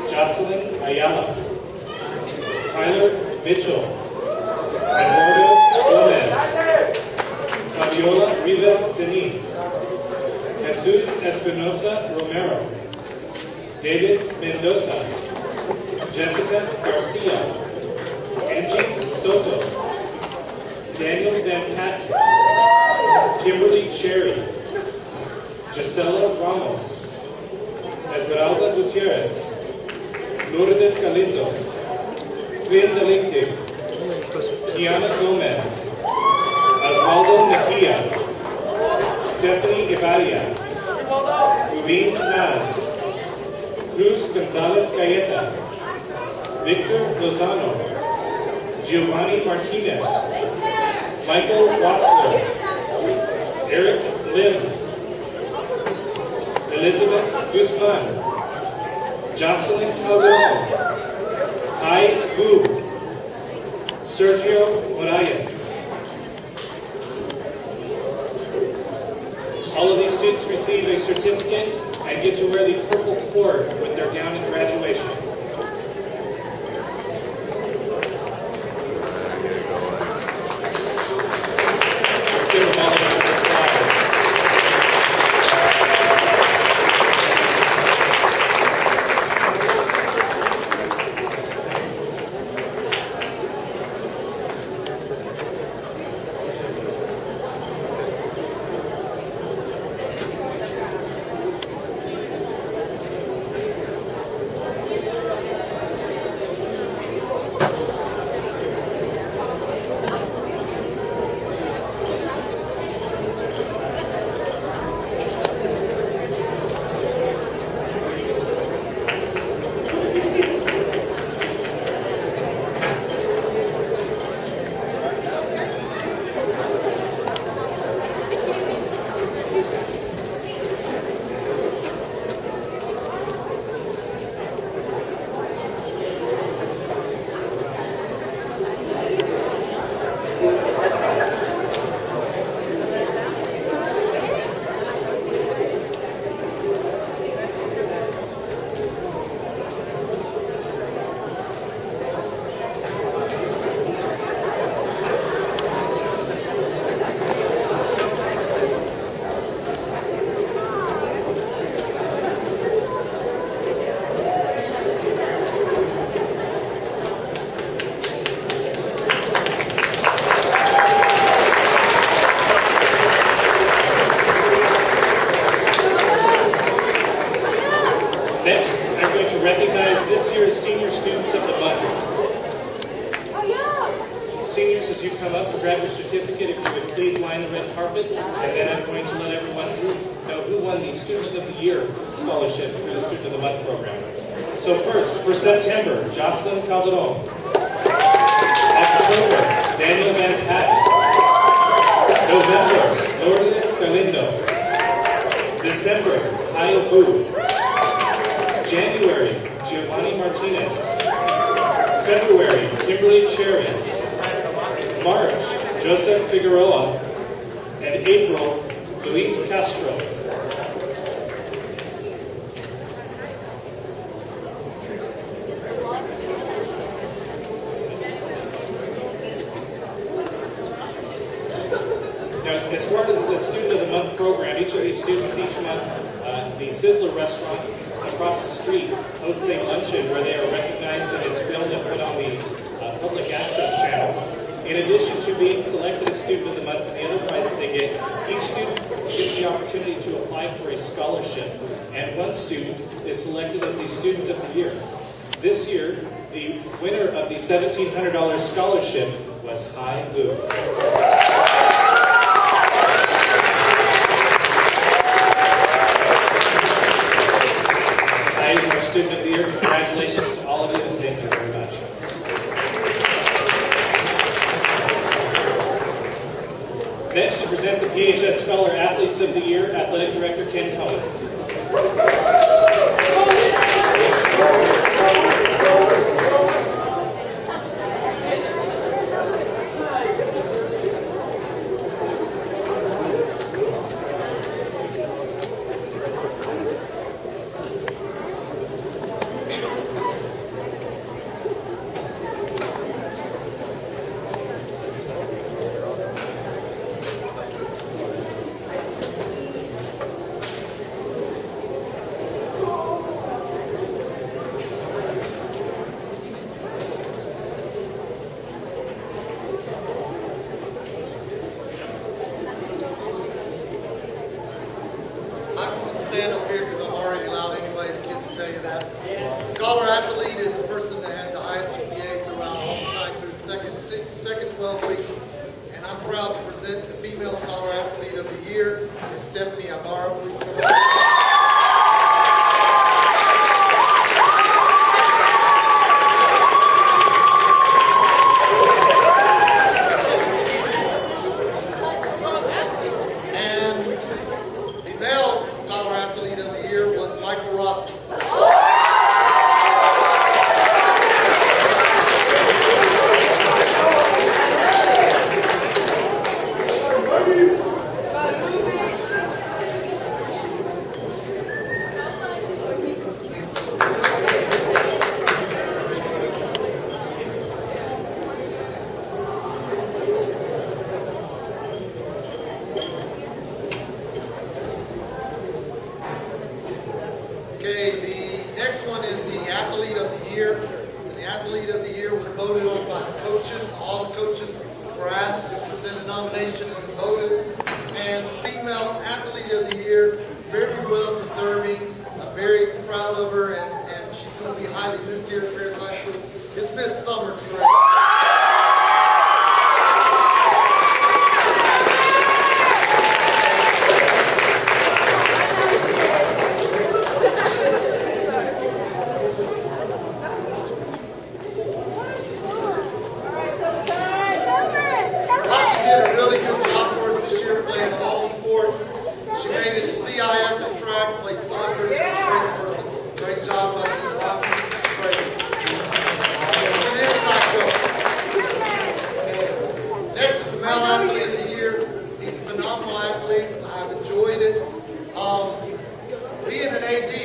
Jocelyn Ayala. Tyler Mitchell. Eduardo Gomez. Fabiola Rivas Denise. Jesus Espinosa Romero. David Mendoza. Jessica Garcia. Angie Soto. Daniel Van Patten. Kimberly Cherry. Gisela Ramos. Esmeralda Gutierrez. Lourdes Galindo. Trian Delicte. Kiana Gomez. Osvaldo Mejia. Stephanie Ibaria. Rubin Naz. Cruz Gonzalez Galleta. Victor Lozano. Giovanni Martinez. Michael Wassler. Eric Lim. Elizabeth Guzman. Jocelyn Calderon. Hai Gu. Sergio Morales. All of these students receive a certificate and get to wear the purple cord with their gown at graduation. Let's give them all a round of applause. Seniors, as you come up and grab your certificate, if you would please line the red carpet, and then I'm going to let everyone know who won the Student of the Year scholarship through the Student of the Month program. So first, for September, Jocelyn Calderon. October, Daniel Van Patten. November, Lourdes Galindo. December, Kyle Boo. January, Giovanni Martinez. February, Kimberly Cherry. March, Joseph Figueroa. And April, Luis Castro. As part of the Student of the Month program, each of these students each month, the Sizzler restaurant across the street hosts a luncheon where they are recognized and it's filmed and put on the public access channel. In addition to being selected as Student of the Month and the other prizes they get, each student gets the opportunity to apply for a scholarship, and one student is selected as the Student of the Year. This year, the winner of the $1,700 scholarship was Hai Boo. Is our Student of the Year. Congratulations to all of you, and thank you very much. Next, to present the PHS Scholar Athletes of the Year, Athletic Director Ken Cohen. Stand up here because I'm already loud anyway. The kids will tell you that. Scholar athlete is a person that had the highest GPA throughout all the time through the second 12 weeks. And I'm proud to present the female scholar athlete of the year, Ms. Stephanie Ibarra. Please come on. Okay, the next one is the Athlete of the Year. And the Athlete of the Year was voted on by the coaches. All the coaches were asked to present a nomination and voted. And Female Athlete of the Year, very well deserving. I'm very proud of her, and she's going to be highly missed here at Perris High School. It's Miss Summer Trey.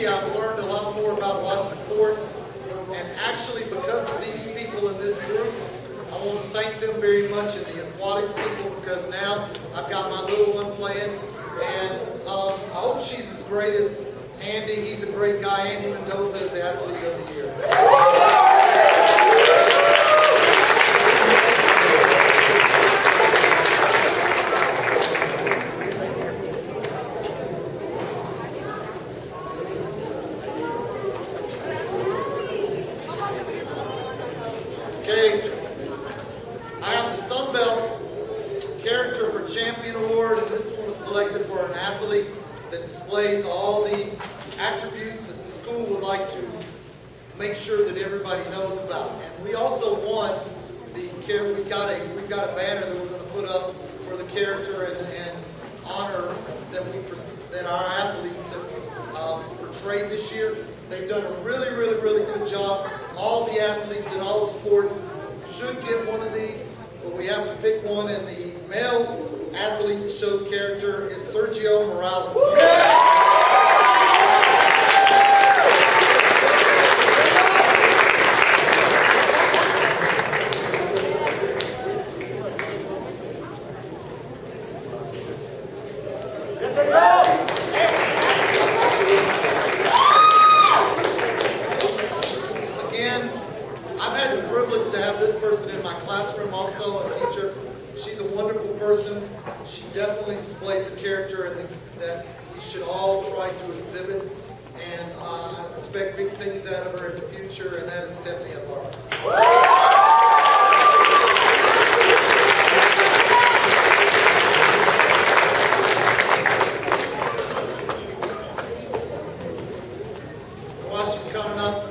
I've learned a lot more about a lot of sports, and actually because of these people in this group, I want to thank them very much, and the aquatics people, because now I've got my little one playing, and I hope she's as great as Andy. He's a great guy. Andy Mendoza is the Athlete of the Year. Okay, I have the for a champion award, and this one was selected for an athlete that displays all the attributes that the school would like to make sure that everybody knows about. And we also want we've got a banner that we're going to put up for the character and honor that our athletes have portrayed this year. They've done a really, really, really good job. All the athletes in all the sports should get one of these, but we have to pick one, and the male athlete that shows character is Sergio Morales. Again, I've had the privilege to have this person in my classroom also, a teacher. She's a wonderful person. She definitely displays the character that we should all try to exhibit, and I expect big things out of her in the future, and that is Stephanie Ibarra. While she's coming up,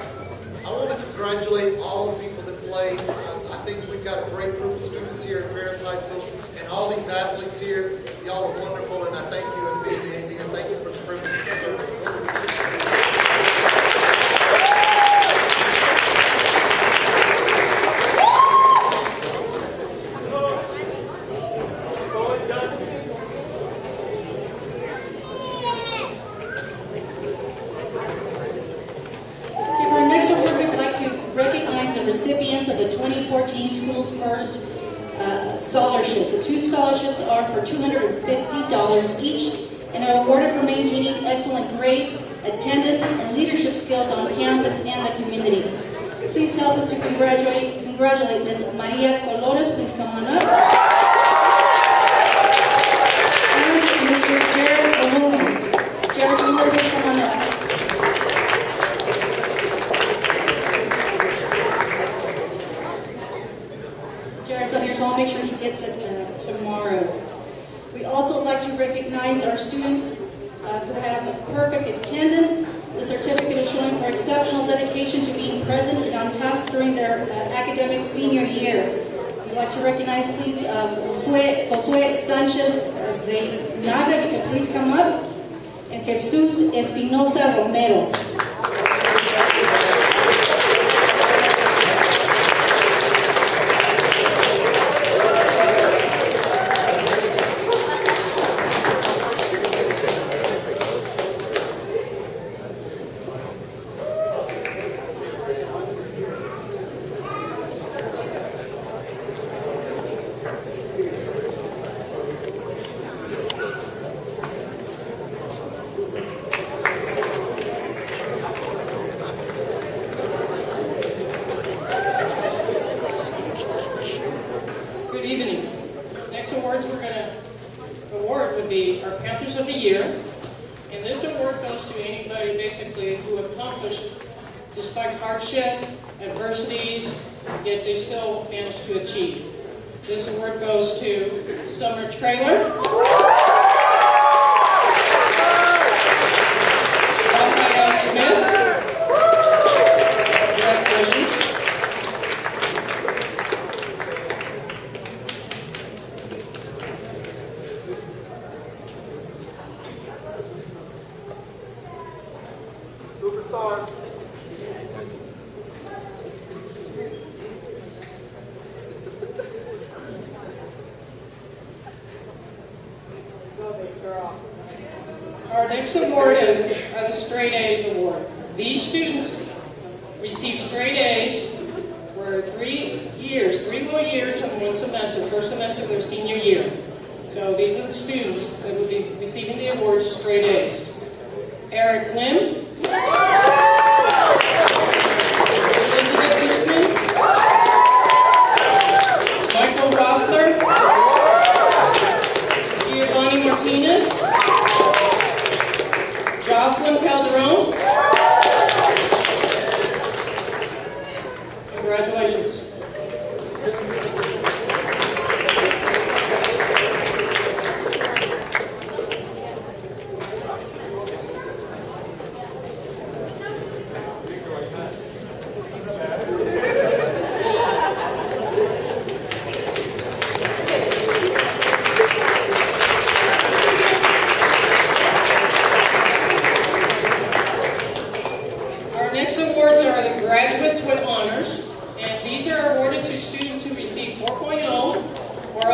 I want to congratulate all the people that played. I think we've got a great group of students here at Perris High School, and all these athletes here. Y'all are wonderful, and I thank you as being the AD, and thank you for the privilege to serve. Okay, for our next award, we'd like to recognize the recipients of the 2014 Schools First Scholarship. The two scholarships are for $250 each and are awarded for maintaining excellent grades, attendance, and leadership skills on campus and the community. Please help us to congratulate Ms. Maria Colores. Please come on up. And Mr. Jared Alone. Jared Alone, please come on up. Jared's not here, so I'll make sure he gets it tomorrow. We also would like to recognize our students who have perfect attendance. The certificate is showing for exceptional dedication to being present and on task during their academic senior year. We'd like to recognize, please, Josue Sanchez Reynada, if you could please come up, and Jesus Espinosa Romero. Good evening. Next awards we're going to award would be our Panthers of the Year. And this award goes to anybody basically who accomplished, despite hardship, adversities, yet they still managed to achieve. This award goes to Summer Trailer, Raphael Smith. Congratulations. Superstar. Our next award is the Straight A's Award. These students receive straight A's for 3 more years and 1 semester, first semester of their senior year. So these are the students that will be receiving the awards, straight A's. Eric Lim, Elizabeth Guzman, Michael Rossler, Giovanni Martinez, Jocelyn Calderon. Congratulations.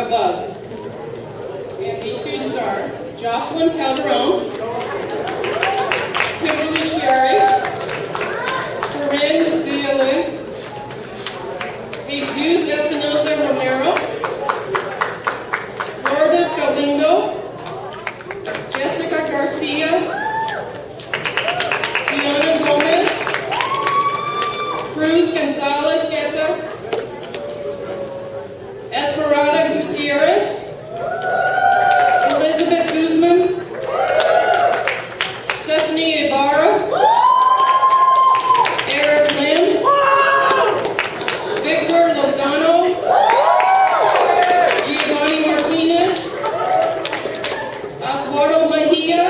above. And these students are Jocelyn Calderon, Kimberly Sherry, Corinne Dialin, Jesus Espinoza Romero, Lourdes Galindo, Jessica Garcia, Fiona Gomez, Cruz Gonzalez Guetta, Esperanza Gutierrez, Elizabeth Guzman, Stephanie Ibarra, Eric Lim, Victor Lozano, Giovanni Martinez, Osvaldo Mejia,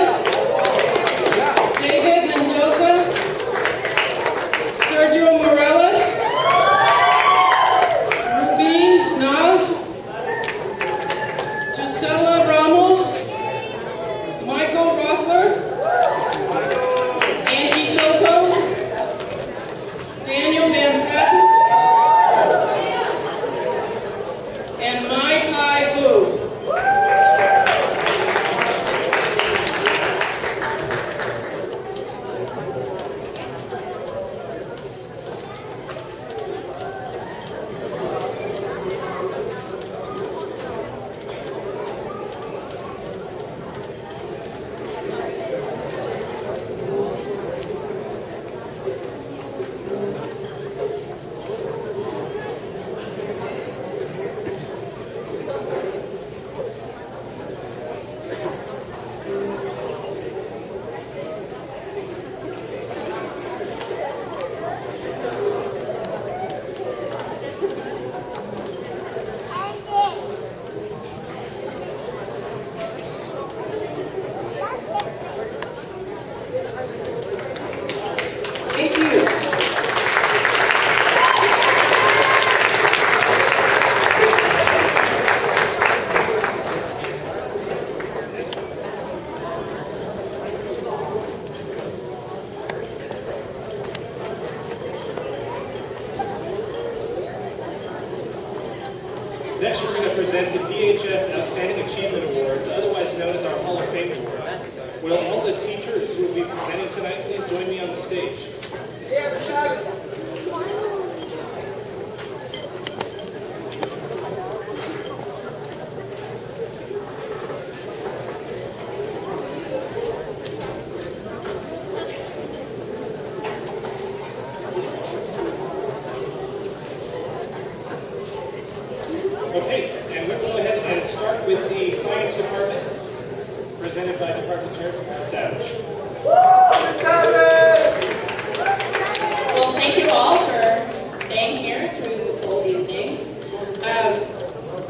David Mendoza, Sergio Morales, Rubin Naz, Gisela Ramos, Michael Rossler, Angie Soto, Daniel Van Patten, and Mai Tai Wu. Thank you. Next, we're going to present the PHS Outstanding Achievement Awards, otherwise known as our Hall of Fame Awards. Will all the teachers who will be presenting tonight please join me on the stage? Okay, and we'll go ahead and start with the Science Department, presented by Department Chair Savage. Well, thank you all for staying here through the full evening.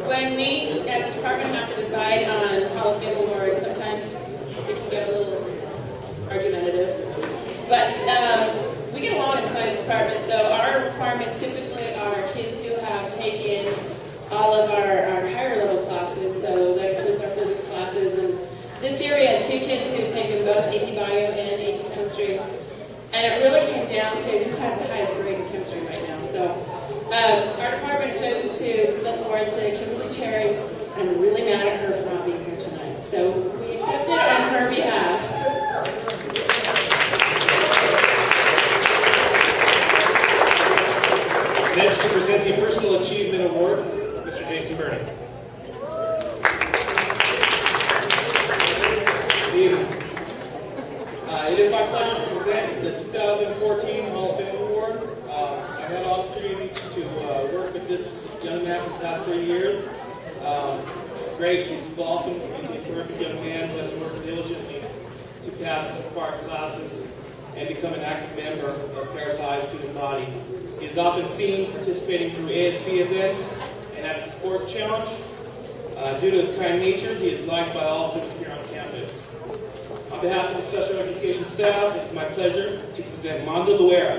When we, as a department, have to decide on Hall of Fame awards, sometimes it can get a little argumentative. But we get along in the science department, so our requirements typically are kids who have taken all of our higher level classes, so that includes our physics classes. And this year we had 2 kids who had taken both AP Bio and AP Chemistry. And it really came down to who had the highest grade in chemistry right now. So our department chose to present the award to Kimberly Cherry. I'm really mad at her for not being here tonight. So we accept it on her behalf. Next, to present the Personal Achievement Award, Mr. Jason Burney. Good evening. It is my pleasure to present the 2014 Hall of Fame Award. I've had the opportunity to work with this young man for the past 3 years. It's great. He's awesome. He's a terrific young man who has worked diligently to pass his required classes and become an active member of Perris High student body. He is often seen participating through ASB events and at the Sports Challenge. Due to his kind nature, he is liked by all students here on campus. On behalf of the special education staff, it's my pleasure to present Mondo Luera.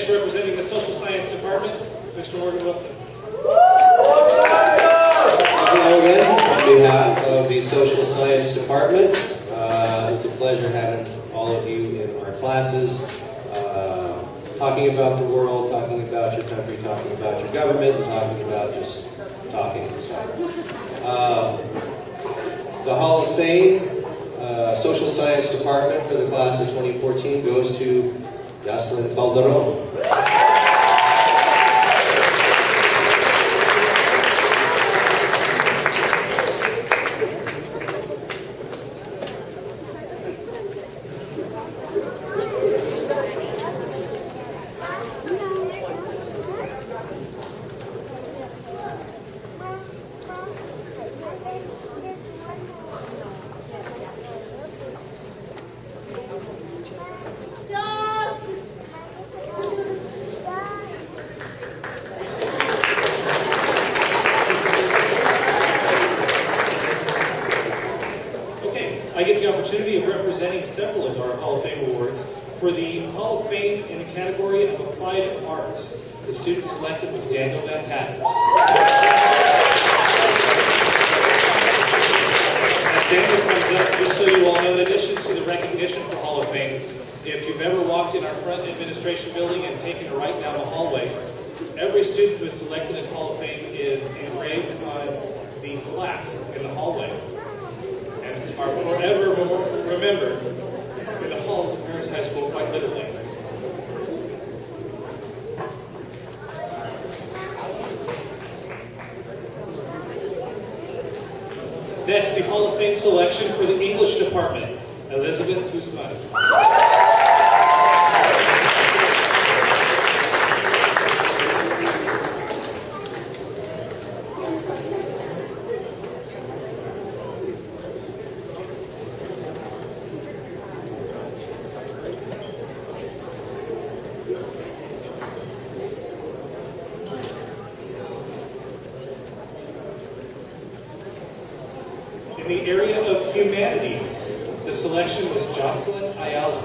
Next, representing the Social Science Department, Mr. Morgan Wilson. Hello again, on behalf of the Social Science Department. It's a pleasure having all of you in our classes, talking about the world, talking about your country, talking about your government, and talking about just talking. So, the Hall of Fame, Social Science Department for the class of 2014 goes to Jocelyn Calderon. I get the opportunity of representing several of our Hall of Fame awards. For the Hall of Fame in the category of Applied Arts, the student selected was Daniel Van Patten. As Daniel comes up, just so you all know, in addition to the recognition for Hall of Fame, if you've ever walked in our front administration building and taken a right down the hallway, every student who is selected in Hall of Fame is engraved on the plaque in the hallway. Are forever remembered in the halls of Perris High School, quite literally. Next, the Hall of Fame selection for the English department, Elizabeth Guzman. In the area of humanities, the selection was Jocelyn Ayala.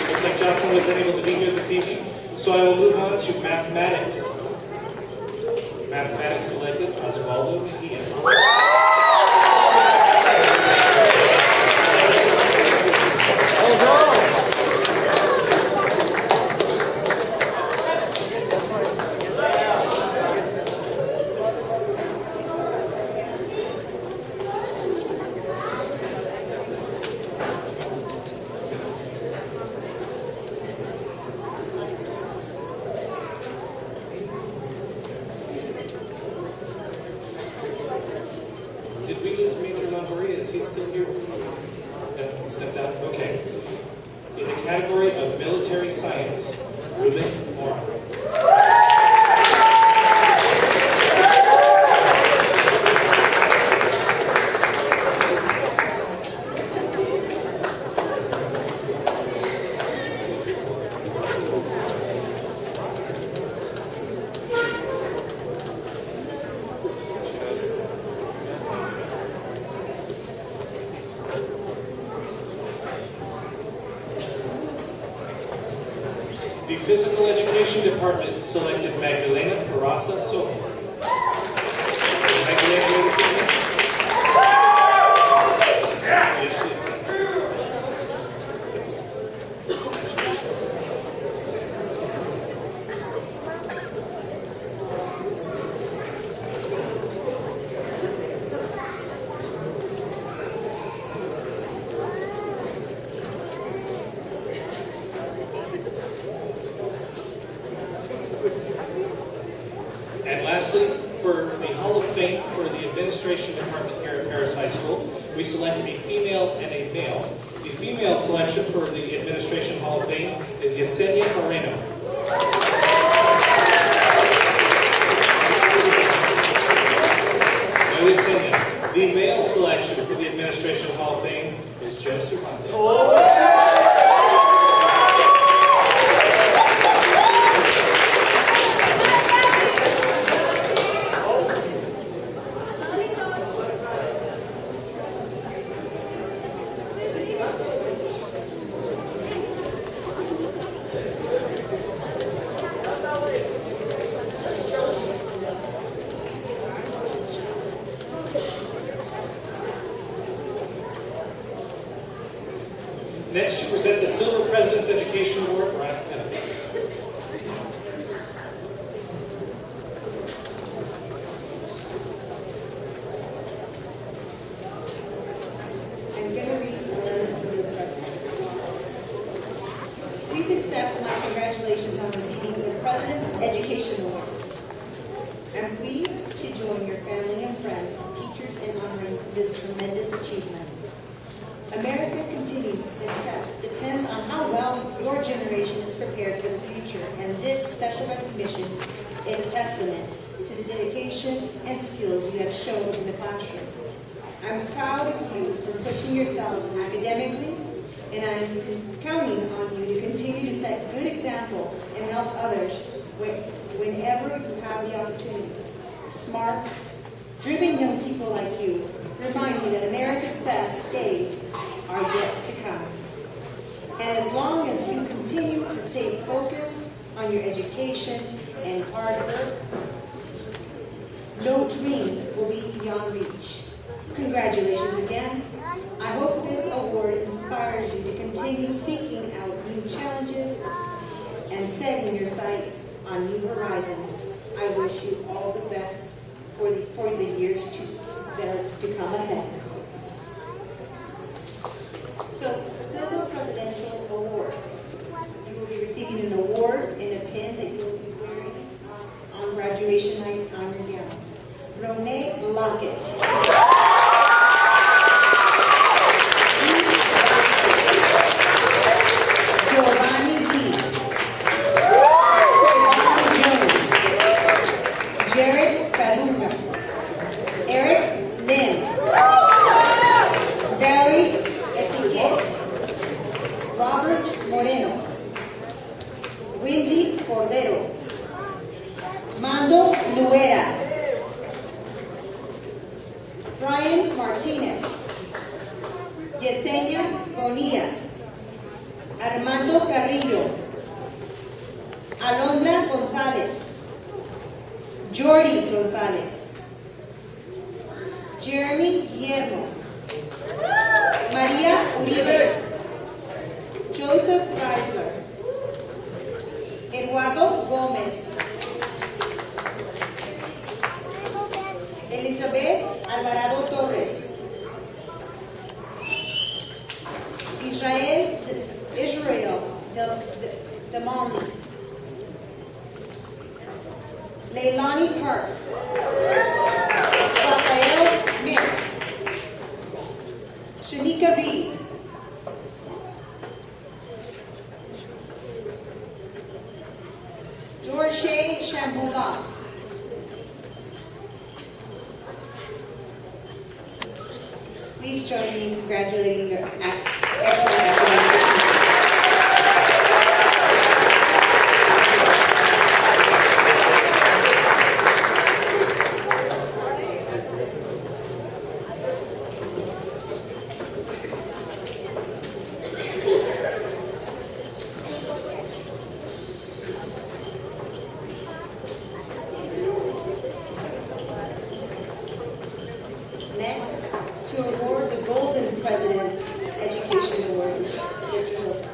Looks like Jocelyn was unable to be here this evening, so I will move on to mathematics. Mathematics selected Osvaldo Mejia. Did we lose Major Longoria? Is he still here? No, he stepped out? Okay. In the category of military science, Ruben Mora. The Physical Education Department selected Magdalena Peraza Soho. Is Magdalena here this evening? Yes, she is. And lastly, for the Hall of Fame for the Administration Department here at Perris High School, we selected a female and a male. The female selection for the Administration Hall of Fame is Yesenia Moreno. No Yesenia. The male selection for the Administration Hall of Fame is Joe Cervantes. Next, to present the Silver President's Education Award for academics. I'm going to read one from the President's office. Please accept my congratulations on receiving the President's Education Award. I'm pleased to join your family and friends and teachers in honoring this tremendous achievement. America continues success depends on how well your generation is prepared for the future, and this special recognition is a testament to the dedication and skills you have shown in the classroom. I'm proud of you for pushing yourselves academically, and I'm counting on you to continue to set good example and help others whenever you have the opportunity. Smart, driven young people like you remind me that America's best days are yet to come. And as long as you continue to stay focused on your education and hard work, no dream will be beyond reach. Congratulations again. I hope this award inspires you to continue seeking out new challenges and setting your sights on new horizons. I wish you all the best for the years that are to come ahead. So, Silver Presidential Awards. You will be receiving an award and a pin that you will be wearing on graduation night on your gown. Renee Lockett. Giovanni Lee. Trayvon Jones. Jared Kalunga. Eric Lynn. Valerie Ezequiel. Robert Moreno. Wendy Cordero. Mando Luera. Brian Martinez. Yesenia Bonilla. Armando Carrillo. Alondra González. Jordi González. Jeremy Guillermo. María Uribe. Joseph Geisler. Eduardo Gómez. Elizabeth Alvarado Torres. Israel Demonli. Leilani Park. Rafael Smith. Shanika Reed. George Shambula. Please join me in congratulating their excellent academic achievement. Next, to award the Golden President's Education Award, Mr. Hilton.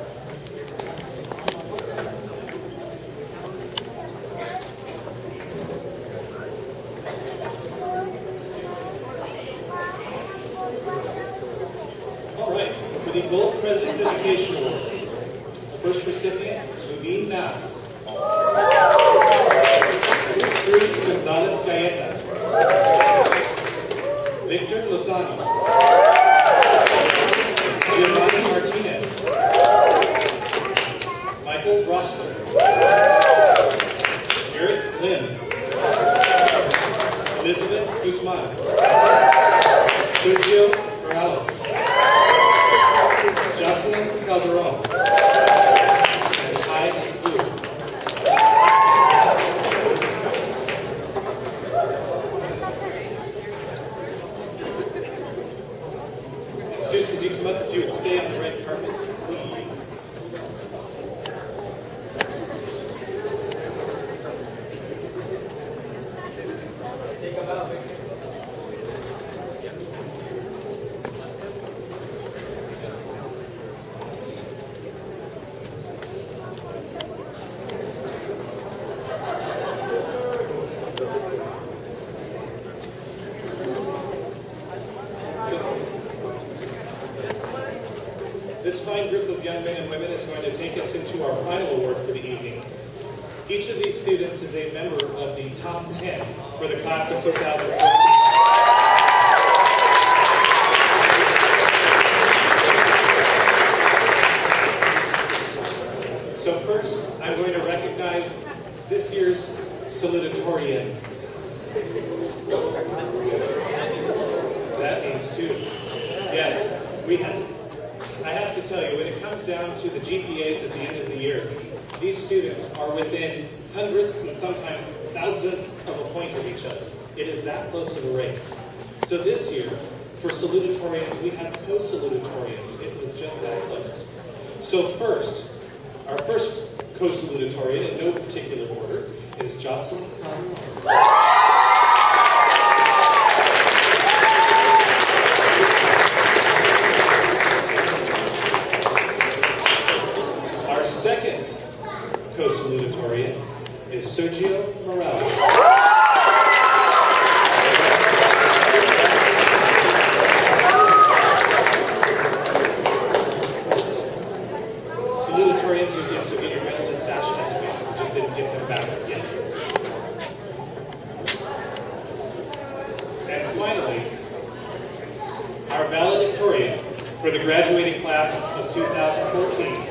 All right, for the Gold President's Education Award, the first recipient, Zubin Nas. Cruz Gonzalez Gaeta. Victor Lozano. Giovanni Martinez. Michael Rossler. Eric Lim. Elizabeth Guzman. Sergio Morales. Jocelyn Calderon. And Kai Blue. Students, as you come up, if you would stay on the red carpet, please. This fine group of young men and women is going to take us into our final award for the evening. Each of these students is a member of the top 10 for the class of 2014. So first, I'm going to recognize this year's salutatorians. That means two. Yes, I have to tell you, when it comes down to the GPAs at the end of the year, these students are within hundreds and sometimes thousands of a point of each other. It is that close of a race. So this year, for salutatorians, we have co-salutatorians. It was just that close. So first, our first co-salutatorian, in no particular order, is Jocelyn Conroy. Our second co-salutatorian is Sergio Morales. Salutatorians, you'll get your medal and sash next week. We just didn't get them back yet. And finally, our valedictorian for the graduating class of 2014,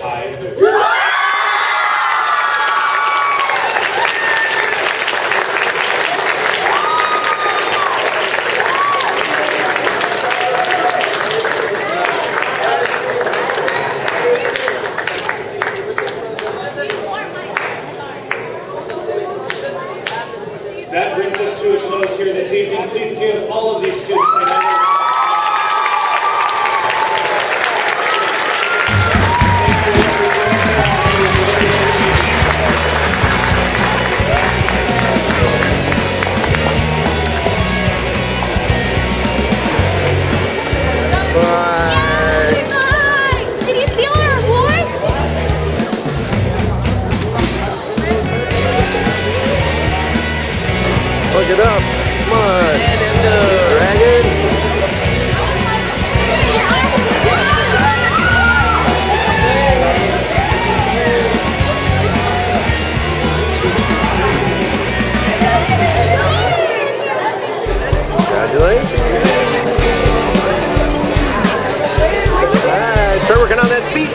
AVID. That brings us to a close here this evening. Please give all of these students a round of applause. Did you steal our awards? Look it up. Come on. Dragon. Congratulations. Alright, start working on that speech.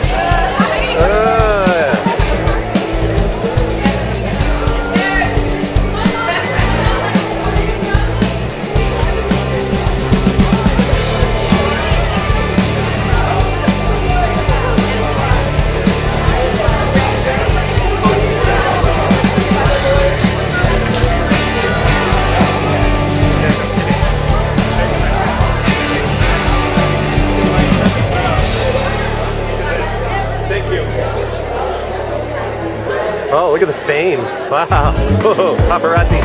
Oh, look at the fame. Wow. Whoa, paparazzi.